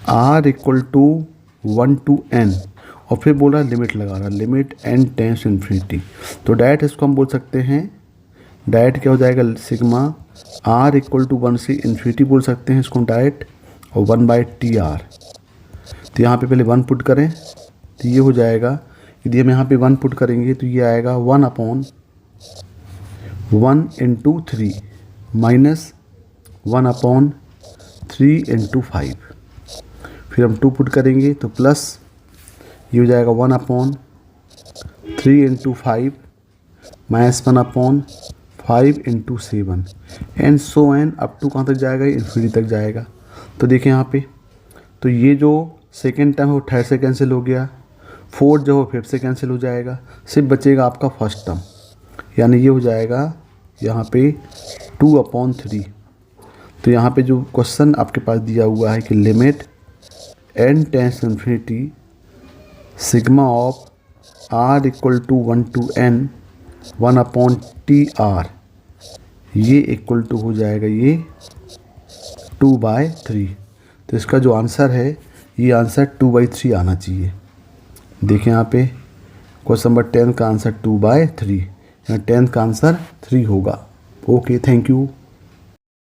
r equal to 1 to n और फिर बोल रहा है लिमिट लगा रहा है, लिमिट n टेंस इन्फिनिटी। तो डायरेक्ट इसको हम बोल सकते हैं, डायरेक्ट क्या हो जाएगा, सिग्मा r इक्वल टू 1 से इन्फिनिटी बोल सकते हैं इसको डायरेक्ट, और 1/Tr। तो यहाँ पे पहले 1 पुट करें तो ये हो जाएगा, यदि हम यहाँ पे 1 पुट करेंगे तो ये आएगा 1 upon 1 into 3 minus 1 upon 3 into 5। फिर हम 2 पुट करेंगे तो प्लस ये हो जाएगा 1 upon 3 into 5 minus 1 upon 5 into 7 and so on up to कहाँ तक जाएगा, इन्फिनिटी तक जाएगा। तो देखें यहाँ पे, तो ये जो सेकेंड टर्म है वो थर्ड से कैंसिल हो गया, फोर्थ जो है फिफ्थ से कैंसिल हो जाएगा, सिर्फ बचेगा आपका फर्स्ट टर्म, यानी ये हो जाएगा यहाँ पे 2/3। तो यहाँ पे जो क्वेश्चन आपके पास दिया हुआ है कि limit n tends infinity sigma of r equal to 1 to n 1/Tr, ये इक्वल टू हो जाएगा ये 2/3। तो इसका जो आंसर है, ये आंसर 2/3 आना चाहिए। देखें यहाँ पे क्वेश्चन नंबर 10 का आंसर 2/3, यहाँ 10 का आंसर 3 होगा। Okay, thank you.